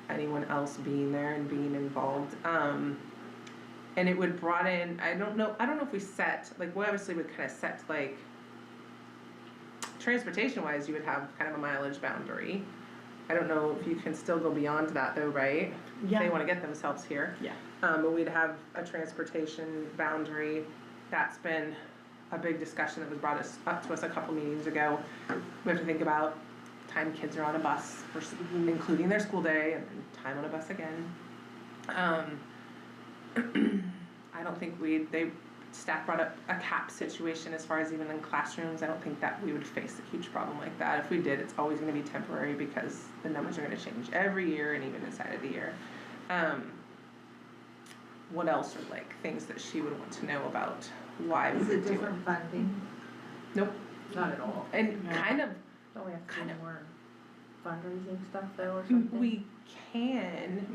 anyone else being there and being involved. And it would broaden, I don't know if we set, like, we obviously would kind of set, like, transportation wise, you would have kind of a mileage boundary. I don't know if you can still go beyond that though, right? If they wanna get themselves here. Yeah. But we'd have a transportation boundary. That's been a big discussion that was brought up to us a couple meetings ago. We have to think about time kids are on a bus, versus including their school day, and then time on a bus again. I don't think staff brought up a cap situation as far as even in classrooms. I don't think that we would face a huge problem like that. If we did, it's always gonna be temporary because the numbers are gonna change every year and even inside of the year. What else are like things that she would want to know about why we Is would it do it? different funding? Nope, Not at all. and Yeah. kind of, Don't we have to Kind do of. more fundraising stuff though or something? we can,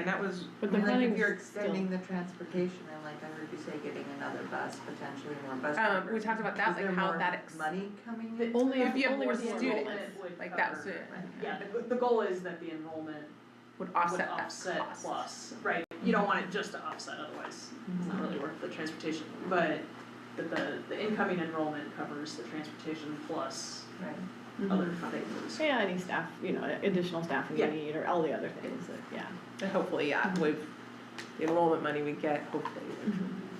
that was, But I the mean, like funding if you're still, extending the transportation, and like I heard you say getting another bus, potentially more bus drivers. we talked about that, Is like there how more that money coming in? only if you have only more with the students, enrollment. would like that was cover- it. Yeah, the goal is that the enrollment would would offset that offset cost. plus, right? You don't want it just to offset, otherwise it's not really worth the transportation, but the incoming enrollment covers the transportation plus Right. other funding for the school. Yeah, any staff, additional staffing you Yeah. need, or all the other things that, yeah. And hopefully, with the enrollment money we get, hopefully would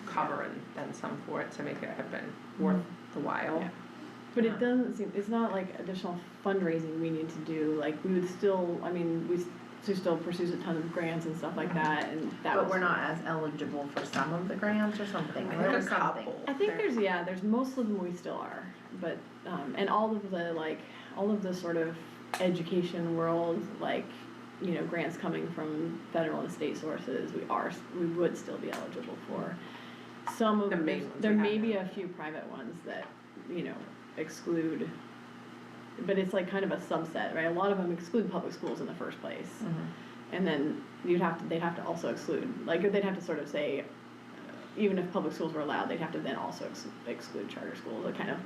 cover and then some for it to make it have been worth the while. Yeah. But it doesn't seem, it's not like additional fundraising we need to do, like, we would still, Sue still pursues a ton of grants and stuff like that, and that was. But we're not as eligible for some of the grants or something, I there think was a something. couple. I think there's most of them we still are, but, and all of the sort of education world, grants coming from federal and state sources, we would still be eligible for. Some of, The main ones there we may have be now. a few private ones that, exclude, but it's like kind of a subset, right? A lot of them exclude public schools in the first place. And then they'd have to also exclude, they'd have to sort of say, even if public schools were allowed, they'd have to then also exclude charter schools, or kind of,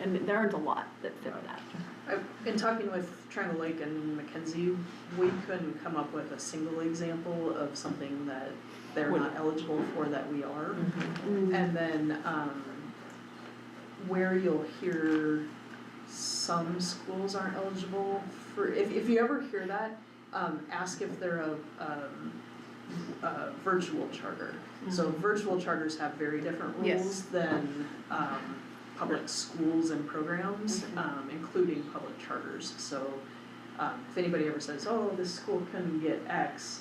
and there aren't a lot that fit that. In talking with Triangle Lake and Mackenzie, we couldn't come up with a single example of something that they're not eligible for that we are. And then, where you'll hear some schools aren't eligible for, if you ever hear that, ask if they're a virtual charter. So virtual charters have very different Yes. rules than, public schools and programs, including public charters. So, if anybody ever says, oh, this school couldn't get X,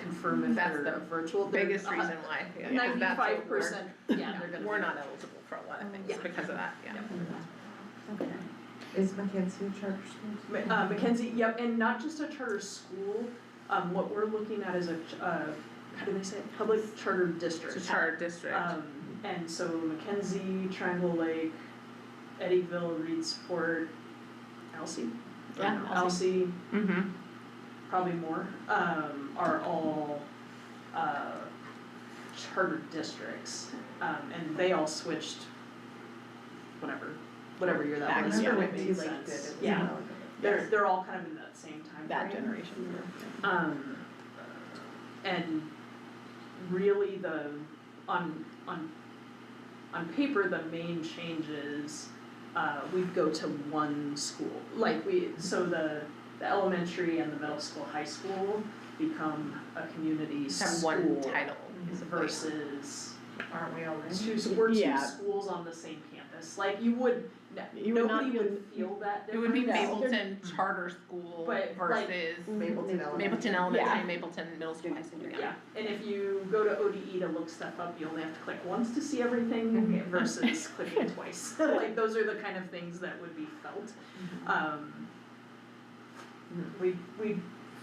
confirm if That's they're the a virtual. They're biggest reason why, yeah, 'cause that's what 95%, yeah, they're gonna we're be- not eligible for a lot of things Yeah. because of that, yeah. Okay. Is Mackenzie a charter school? Mackenzie, yep, and not just a charter school, what we're looking at is a, how do they say it, public charter district. It's a charter district. And so Mackenzie, Triangle Lake, Eddyville, Reedsport, Alsea? Yeah, Alsea, Mm-hmm. probably more, are all, charter districts. And they all switched, whatever year that Back, was, yeah. when Remember it when made T Lake did sense. it? Yeah, they're all kind of in that same time That frame. generation. And really on paper, the main change is, we'd go to one school. Like so the elementary and the middle school, high school become a community Have school. one title. Versus Aren't we already? we're two Yeah. schools on the same campus. Like you would You would not nobody be- would feel that It would be difference. Mapleton Charter School But, like- versus Mapleton Elementary. Mapleton Elementary, Yeah. Mapleton Middle School, High School, Yeah, and if you go to ODE to look stuff up, you only have to click once to see everything versus clicking twice. Like, those are the kind of things that would be felt. We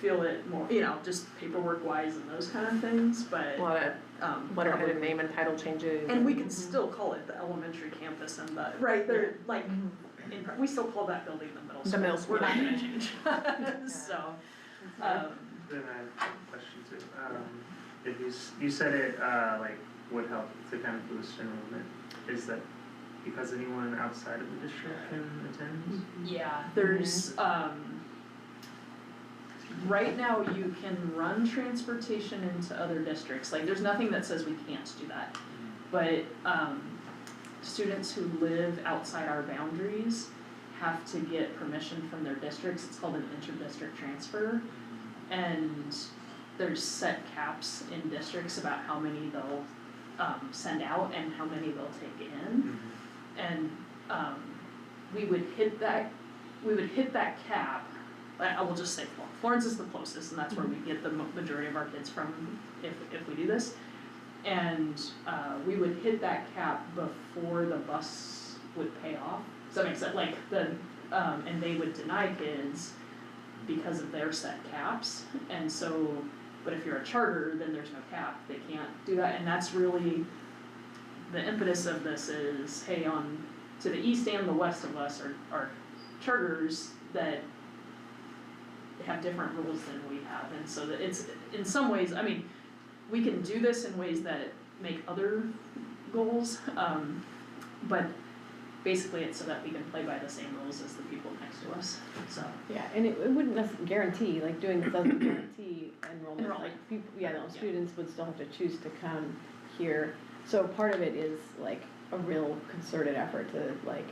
feel it more, just paperwork wise and those kind of things, but, A lot of letterhead probably- and name and title changes. and we can still call it the elementary campus and the, right, they're like, we still call that building the middle school. The middle school. We're not gonna change, so, Then I have a question too. If you said it, like, would help to kind of boost enrollment, is that because anyone outside of the district can attend? yeah, there's, right now you can run transportation into other districts, like, there's nothing that says we can't do that. But, students who live outside our boundaries have to get permission from their districts, it's called an inter-district transfer. And there's set caps in districts about how many they'll, send out and how many they'll take in. And, we would hit that cap, I will just say Florence is the closest, and that's where we get the majority of our kids from if we do this. And, we would hit that cap before the bus would pay off, does that make sense? Like and they would deny kids because of their set caps, and so, but if you're a charter, then there's no cap, they can't do that, and that's really, the impetus of this is, hey, to the east and the west of us are charters that have different rules than we have, and so that it's, in some ways, I mean, we can do this in ways that make other goals, but basically it's so that we can play by the same rules as the people next to us, so. Yeah, and it wouldn't necessarily guarantee, like doing this doesn't guarantee enrollment, Enrollment. like people, students would still have to choose to come here. So part of it is like a real concerted effort to like,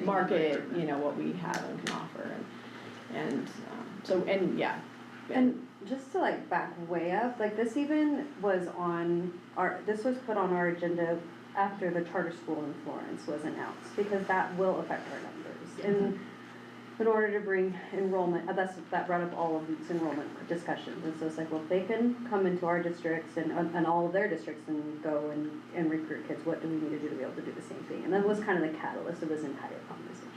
market, what we have and can offer and yeah. And just to like back way up, like this even was this was put on our agenda after the charter school in Florence was announced, because that will affect our numbers. And in order to bring enrollment, that brought up all of these enrollment discussions, and so it's like, well, if they can come into our districts and all of their districts and go and recruit kids, what do we need to do to be able to do the same thing? And that was kind of the catalyst of this entire conversation.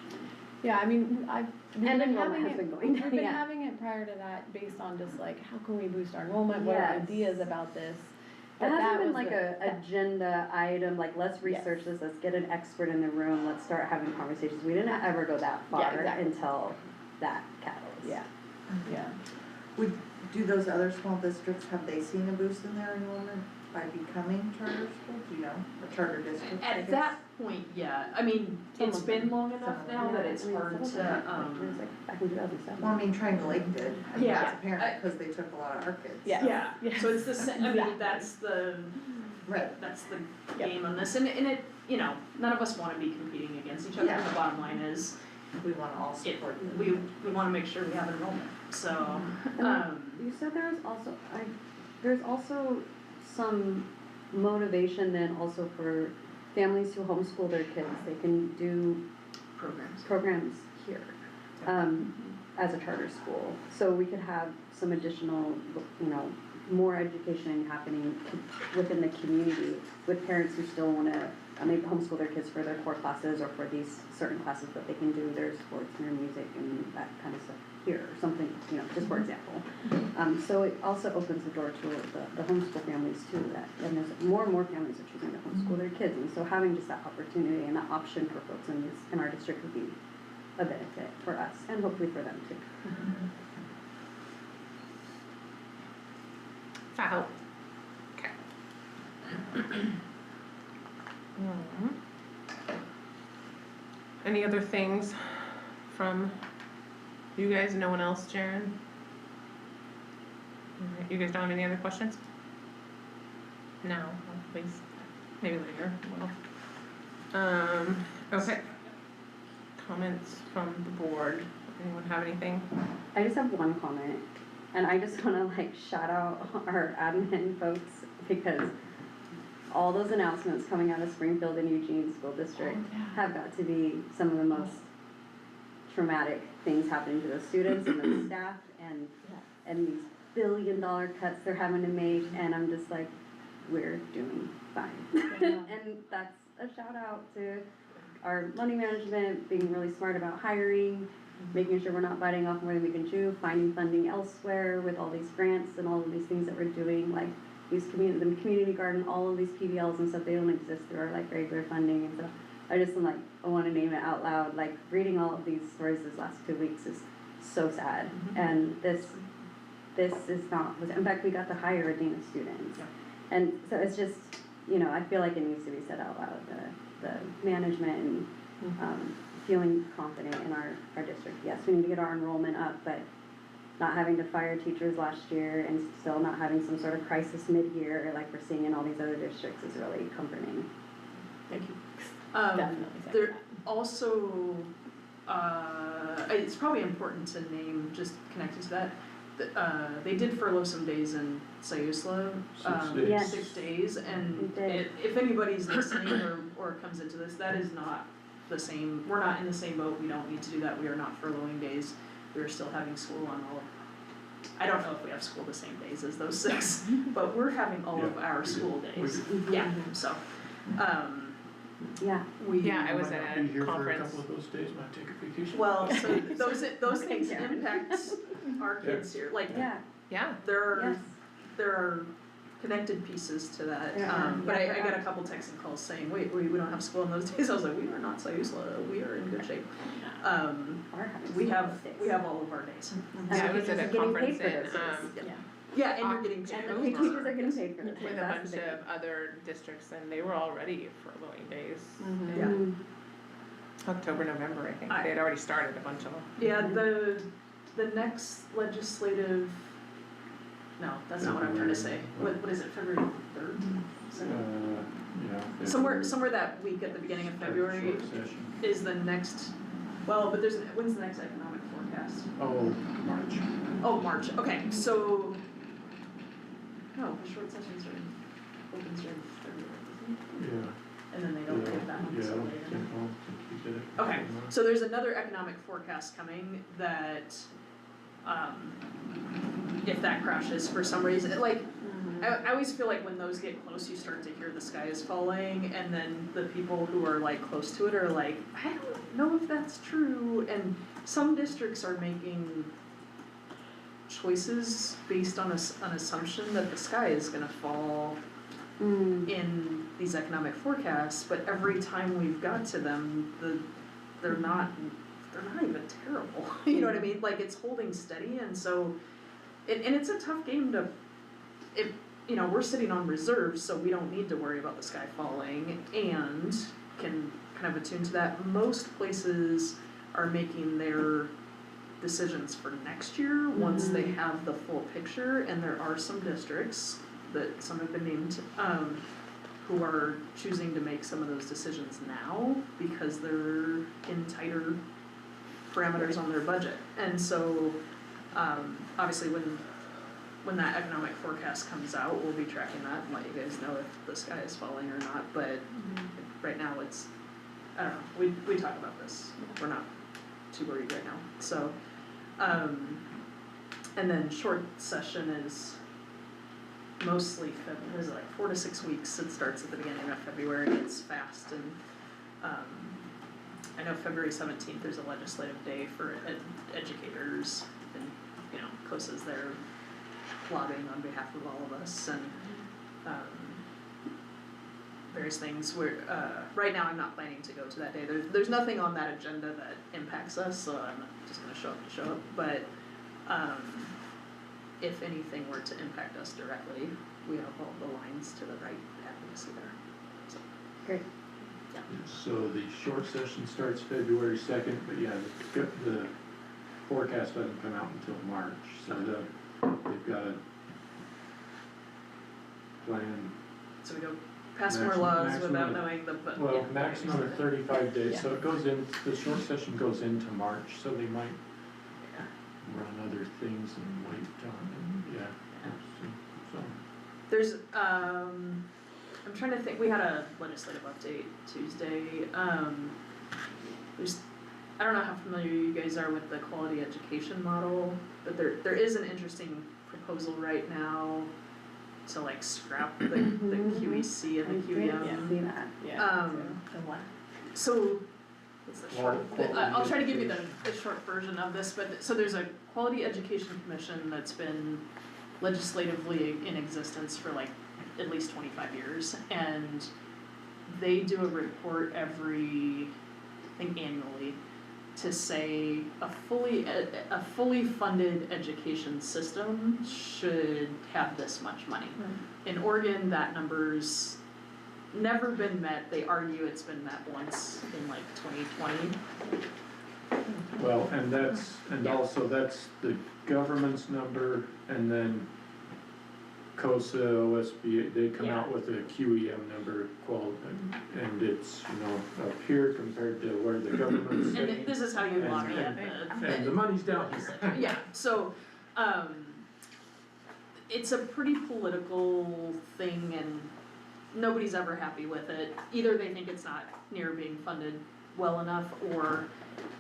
Yeah, I mean, we've been enrollment having has it, been going down, we've been yeah. having it prior to that based on just like, how can we boost our enrollment, what are Yes. ideas about this? It But hasn't that been was like the- a agenda item, like let's research this, let's get an expert in the room, let's start having conversations. We didn't ever go that Yeah, far exactly. until that catalyst. Yeah. Do those other small districts, have they seen a boost in their enrollment by becoming charter schools, do you know, or charter districts, I At guess? that point, yeah, I mean, Some it's of been them. long enough now that it's hard to, It was like back in 2007. Well, I mean, Triangle Lake did, I mean, Yeah. that's apparent, because they took a lot of our kids. Yeah. yeah, so it's the same, I mean, Exactly. that's the Yep. game on this, and it, none of us wanna be competing against each other, and the Yeah. bottom line is, We wanna all support them. we wanna make sure we have enrollment, so, You said there's also some motivation then also for families who homeschool their kids, they can do programs. programs here. as a charter school. So we could have some additional, more education happening within the community with parents who still wanna maybe homeschool their kids for their core classes or for these certain classes that they can do their sports and their music and that kind of stuff here, or something, just for example. So it also opens the door to the homeschool families too, and there's more and more families are choosing to homeschool their kids, and so having just that opportunity and that option for folks in our district would be a benefit for us, and hopefully for them too. That help? Okay. Any other things from you guys? No one else, Jaren? Alright, you guys don't have any other questions? No, well, please, maybe later, well. Okay. Comments from the board, anyone have anything? I just have one comment, and I just wanna shout out our admin folks, because all those announcements coming out of Springfield and Eugene School District have got to be some of the most traumatic things happening to the students and the staff, and these billion-dollar cuts they're having to make, and I'm just like, we're doing fine. And that's a shout out to our money management, being really smart about hiring, making sure we're not biting off more than we can chew, finding funding elsewhere with all these grants and all of these things that we're doing, like the community garden, all of these PBLs and stuff, they don't exist through our regular funding, and so I just am I want to name it out loud, reading all of these stories these last 2 weeks is so sad, and this is not, in fact, we got to hire a dean of students, and so it's just, I feel like it needs to be said out loud, the management and feeling confident in our district. Yes, we need to get our enrollment up, but not having to fire teachers last year and still not having some sort of crisis mid-year like we're seeing in all these other districts is really comforting. Thank you. Definitely. There also, it's probably important to name, just connected to that, they did furlough some days in Sayusla, 6 days. Yes. 6 days, and We did. if anybody's listening or comes into this, that is not the same, we're not in the same boat, we don't need to do that, we are not furloughing days, we are still having school on all, I don't know if we have school the same days as those 6, but we're having all of our school days, yeah, so, Yeah. Yeah, I was Might at not a be here for a conference. couple of those days, might take a vacation. well, so those things Karen. impact our kids here, like, Yeah. Yeah, Yes. there are connected pieces to that, There are, but yeah, I got a couple texts and calls saying, wait, we don't have school on those days, I was like, we are not Sayusla, we are in good shape. Are having We school have, those days. we have all of our days. And yeah, I the was at a teachers are getting conference paid for in, those days. Yeah, and you're getting paid. And the teachers are getting paid for this. with a That's bunch the big of other districts, and they were already furloughing days. Yeah. Mm. October, November, I think, I- they had already started a bunch of them. Yeah, the next legislative, no, that's not what I'm trying to say, what is it, February 3rd? Yeah. Somewhere that week at the beginning of February Short session. is the next, well, but when's the next economic forecast? Oh, March. Oh, March, okay, so, no, the short sessions are open during February, isn't it? Yeah. And then they don't get that Yeah, I until don't later. think we did it. Okay, so there's another economic forecast coming that, if that crashes for some reason, I always feel like when those get close, you start to hear the sky is falling, and then the people who are close to it are like, I don't know if that's true, and some districts are making choices based on an assumption that the sky is gonna fall in these economic forecasts, but every time we've got to them, they're not even terrible, you know what I mean? It's holding steady, and so, and it's a tough game to, we're sitting on reserves, so we don't need to worry about the sky falling, and can kind of attune to that. Most places are making their decisions for next year, once they have the full picture, and there are some districts that some have been named, who are choosing to make some of those decisions now because they're in tighter parameters on their budget. And so, obviously when that economic forecast comes out, we'll be tracking that and let you guys know if the sky is falling or not, but right now it's, I don't know, we talk about this, we're not too worried right now, so, And then short session is mostly is it like 4 to 6 weeks, it starts at the beginning of February, it's fast, and, I know February 17th, there's a legislative day for educators, and, you know, COSA's there lobbying on behalf of all of us, and, various things where, right now I'm not planning to go to that day, there's nothing on that agenda that impacts us, so I'm not just gonna show up to show up, but, if anything were to impact us directly, we have all the lines to the right advocacy there, so. Great. So the short session starts February 2nd, but yeah, the forecast doesn't come out until March, so they've got a plan. So we go pass more Maximum- laws maximum without of- knowing the, but, Well, yeah. maximum of 35 days, Yeah. so it goes in, the short session goes into March, so they might run other things and wait on, yeah, so. There's, I'm trying to think, we had a legislative update Tuesday, there's, I don't know how familiar you guys are with the quality education model, but there is an interesting proposal right now to like scrap the QEC and the QEM. See that. Yeah. So, what's the short, Quality I'll try to give you education. the short version of this, but, so there's a Quality Education Commission that's been legislatively in existence for like at least 25 years, and they do a report every, I think annually, to say a fully funded education system should have this much money. In Oregon, that number's never been met, they argue it's been met once in like 2020. Well, and that's, and Yeah. also that's the government's number, and then COSA, OSBA, they come out with a QEM number, and it's, you know, up here compared to where the government's And saying. this is how you And- lobby at And the money's down here. yeah, so, it's a pretty political thing and nobody's ever happy with it. Either they think it's not near being funded well enough, or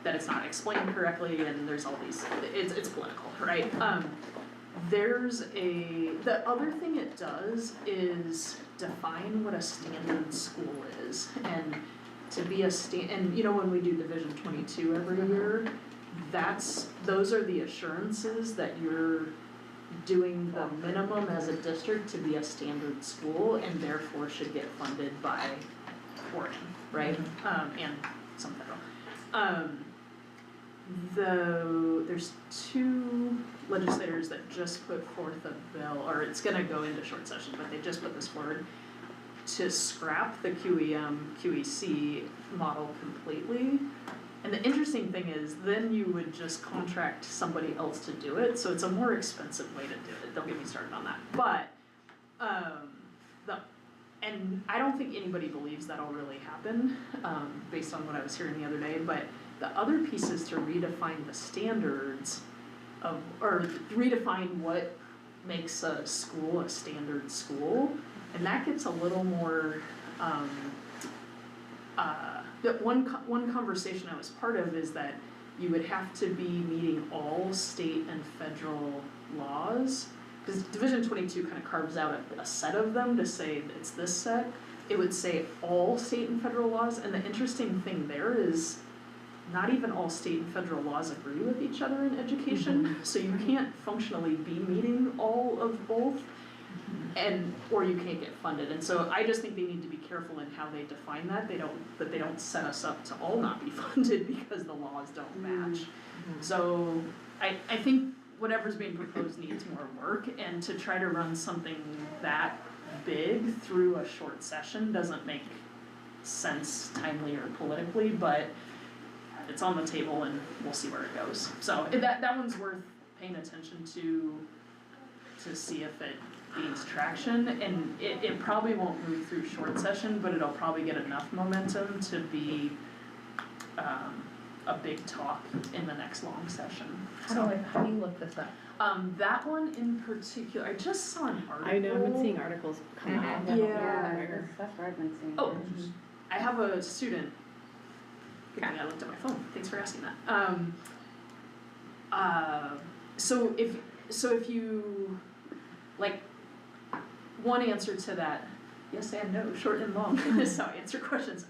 that it's not explained correctly, and there's all these, it's political, right? The other thing it does is define what a standard school is, and to be and you know when we do Division 22 every year, those are the assurances that you're doing the minimum as a district to be a standard school, and therefore should get funded by Oregon, right? And some federal. There's 2 legislators that just put forth a bill, or it's gonna go into short session, but they just put this forward to scrap the QEM, QEC model completely. And the interesting thing is, then you would just contract somebody else to do it, so it's a more expensive way to do it, don't get me started on that. But, and I don't think anybody believes that'll really happen, based on what I was hearing the other day, but the other piece is to redefine the standards or redefine what makes a school a standard school, and that gets a little more, one conversation I was part of is that you would have to be meeting all state and federal laws, because Division 22 kind of carves out a set of them to say it's this set. It would say all state and federal laws, and the interesting thing there is not even all state and federal laws agree with each other in education, so you can't functionally be meeting all of both, or you can't get funded. And so I just think they need to be careful in how they define that, they don't set us up to all not be funded because the laws don't match. So I think whatever's being proposed needs more work, and to try to run something that big through a short session doesn't make sense timely or politically, but it's on the table and we'll see where it goes. So that one's worth paying attention to see if it gains traction, and it probably won't move through short session, but it'll probably get enough momentum to be a big talk in the next long session. How do you look this up? That one in particular, I just saw an article. I know, I've been seeing articles come out. I don't know Yeah. where. That's where I've been seeing Oh, it. I have a student, good thing I looked at my phone, thanks for asking that. So if you, like, one answer to that, yes and no, short and long, is how I answer questions.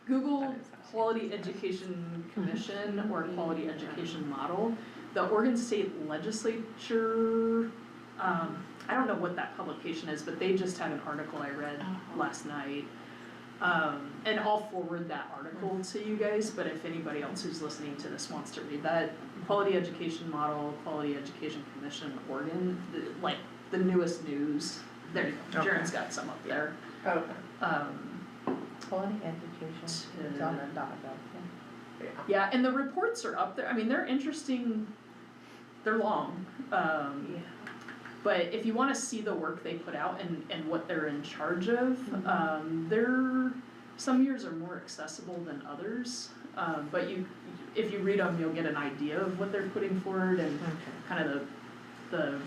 Google Quality Education Commission or Quality Education Model. The Oregon State Legislature, I don't know what that publication is, but they just had an article I read last night. And I'll forward that article to you guys, but if anybody else who's listening to this wants to read that, Quality Education Model, Quality Education Commission, Oregon, like the newest news, there you go, Okay. Jaren's got some up there. Okay. Quality education, it's on the dot gov. Yeah, and the reports are up there, I mean, they're interesting, they're long, but if you wanna see the work they put out and what they're in charge of, some years are more accessible than others, but if you read them, you'll get an idea of what they're putting forward and kind of the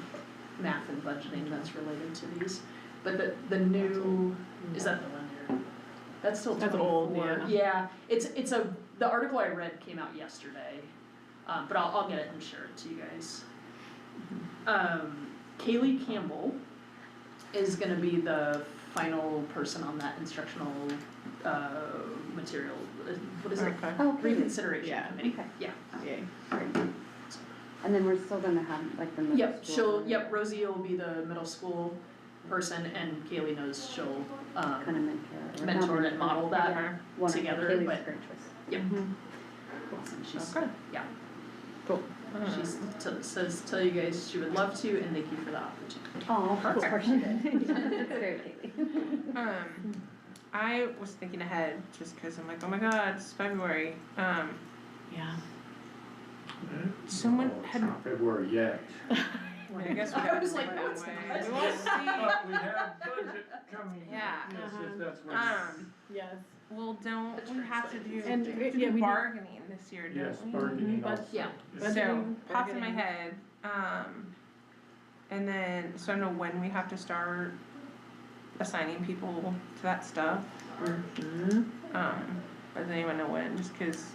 math and budgeting that's related to these. But the new, is that, that's still 24. That's old, yeah. Yeah, the article I read came out yesterday, but I'll get it and share it to you guys. Kaylee Campbell is gonna be the final person on that instructional, material, what is it? Okay. Oh, okay. Reconsideration Yeah. committee, Okay. yeah. Yay. And then we're still gonna have like the middle school. Rosie will be the middle school person and Kaylee knows she'll, Kind of mentor and model that Wonderful. together, Kaylee's but- a great choice. Yep. Mhm. and she's, Okay. yeah, Cool. she's, says, tell you guys she would love to and thank you for the opportunity. Oh, of course you did. That's very Kaylee. I was thinking ahead just because I'm like, oh my god, it's February. Yeah. Someone No, it's had- not February yet. I mean, I guess we I have was to like, wait that's away. nice. We will see. But we have budget coming. Yeah. Yes, if that's what. Yes. Well, don't we have to do, And, we have to yeah, do we do- bargaining this year, don't we? Yes, bargaining But- also. yeah. Yes. So, Budgeting, pops in my bargaining. head, and then, so I don't know when we have to start assigning people to that stuff. Does anyone know when, just cause.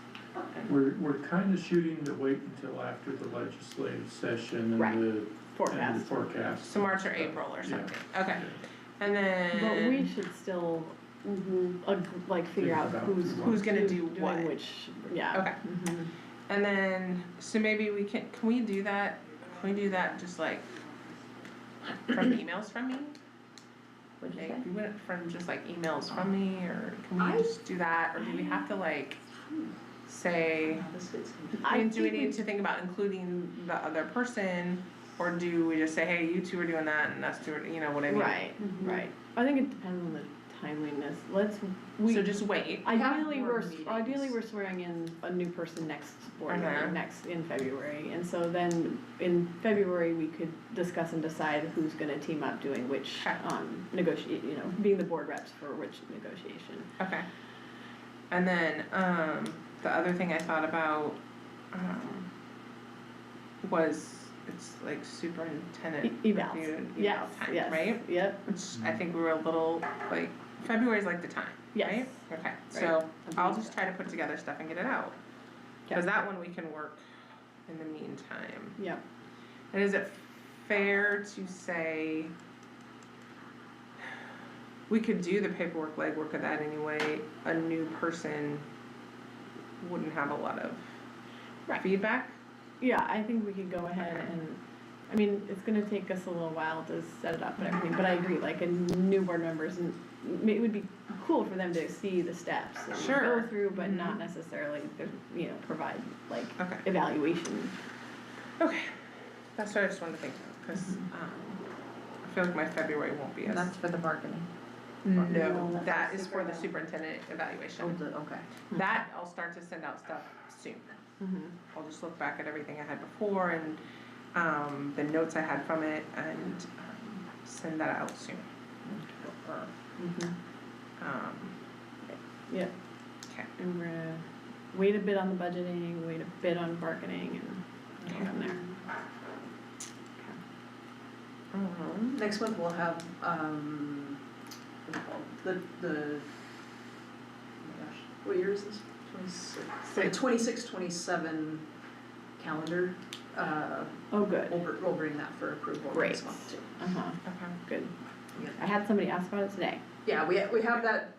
We're kind of shooting to wait until after the legislative session Right. and the Forecast. forecast. So March or April or Yeah. something, okay, Yeah. and then. But we should still, like, figure out Think about who's gonna do doing what. which, yeah. Okay. Mhm. And then, so maybe can we do that, just like from emails from me? What'd you Like, say? we went from just like emails from me, or can we just do that, or do we have to like say, I do we think need to think about including the other person, or do we just say, hey, you two are doing that and us two are, you know what I mean? Right, right. I think it depends on the timeliness. So just wait. Ideally, more meetings. we're swearing in a new person next board Uh-huh. meeting, in February. And so then in February, we could discuss and decide who's gonna team up doing which, Okay. negotiate, being the board reps for which negotiation. Okay. And then, the other thing I thought about, was, it's like superintendent Evals. reviewed Yes, eval time, yes, right? Yep, Which I think we were a little, like, February's like the time, yes. right? Okay, so I'll just try to put together stuff and get it out. Cause that one we can work in the meantime. Yep. And is it fair to say we could do the paperwork, legwork of that anyway, a new person wouldn't have a lot of Right. feedback? Yeah, I think we could go ahead and, I mean, it's gonna take us a little while to set it up and everything, but I agree, like, new board members, and it would be cool for them to see the steps and Sure. go through, but not Mhm. necessarily, provide, like, Okay, evaluation. okay, that's what I just wanted to think of, cause, I feel like my February won't be as. That's for the bargaining. No, No, that that's is for the super- superintendent evaluation. Okay. That, I'll start to send out stuff soon. Mhm. I'll just look back at everything I had before and, the notes I had from it and, send that out soon. Mhm. Okay. And we're gonna wait a bit on the budgeting, wait a bit on bargaining, and go from there. Next month we'll have, what's it called, the, oh my gosh, what year is this? 26, 27 calendar, Oh, good. we'll bring that for approval Great. next month too. Uh-huh, Okay. good. Yeah. I had somebody ask about it today. Yeah, we have that.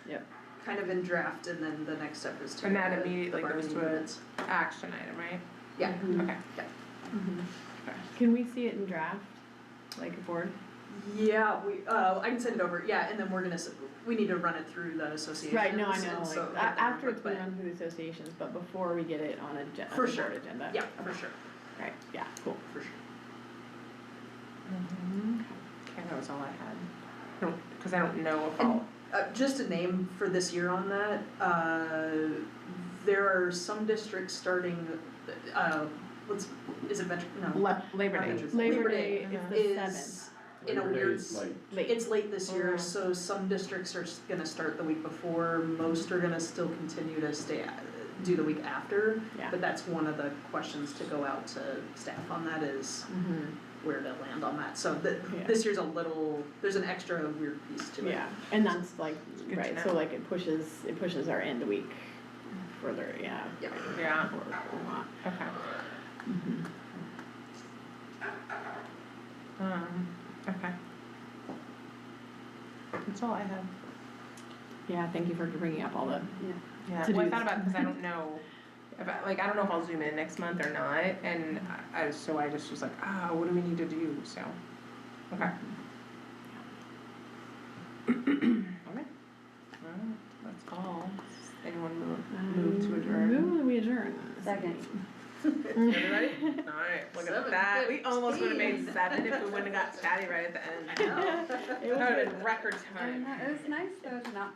Yep. Kind of in draft, and then the next step is to. And that the immediately goes bargaining to a- units. Action item, right? Yeah. Okay. Can we see it in draft, like a board? Yeah, I can send it over, yeah, and then we need to run it through the associations. Right, no, I and know, so like, get their after it's input, been on through the associations, but before we get it on a For board sure. agenda. Yeah, for sure, Right, yeah, cool. for sure. Okay, that was all I had. Cause I don't know if I'll, Just a name for this year on that, there are some districts starting, is it Labor Day. Veterans- Labor Day is the is seventh, in a Labor Day weird, is late. late. it's late this year, Mhm. so some districts are gonna start the week before, most are gonna still continue to do the week after. Yeah. But that's one of the questions to go out to staff on that is where to land on that, so Yeah. this year's there's an extra weird piece to it. Yeah, and that's like, Good to right, know. so like it pushes our end week further, yeah. Yeah. Yeah. For a lot. Okay. Okay. That's all I have. Yeah, thank you for bringing up all the, Yeah, To well, I do thought this. about, cause I don't know, about, like, I don't know if I'll zoom in next month or not, and so I just was like, what do we need to do, so, okay. Alright, that's all. Anyone move to adjourn? Move, we adjourn. Second. Everybody? Alright, look at that, we almost would've made 7:15. 7 if we wouldn't have got chatty right at the end. It That was would've good. been record I time. know, it was nice though to not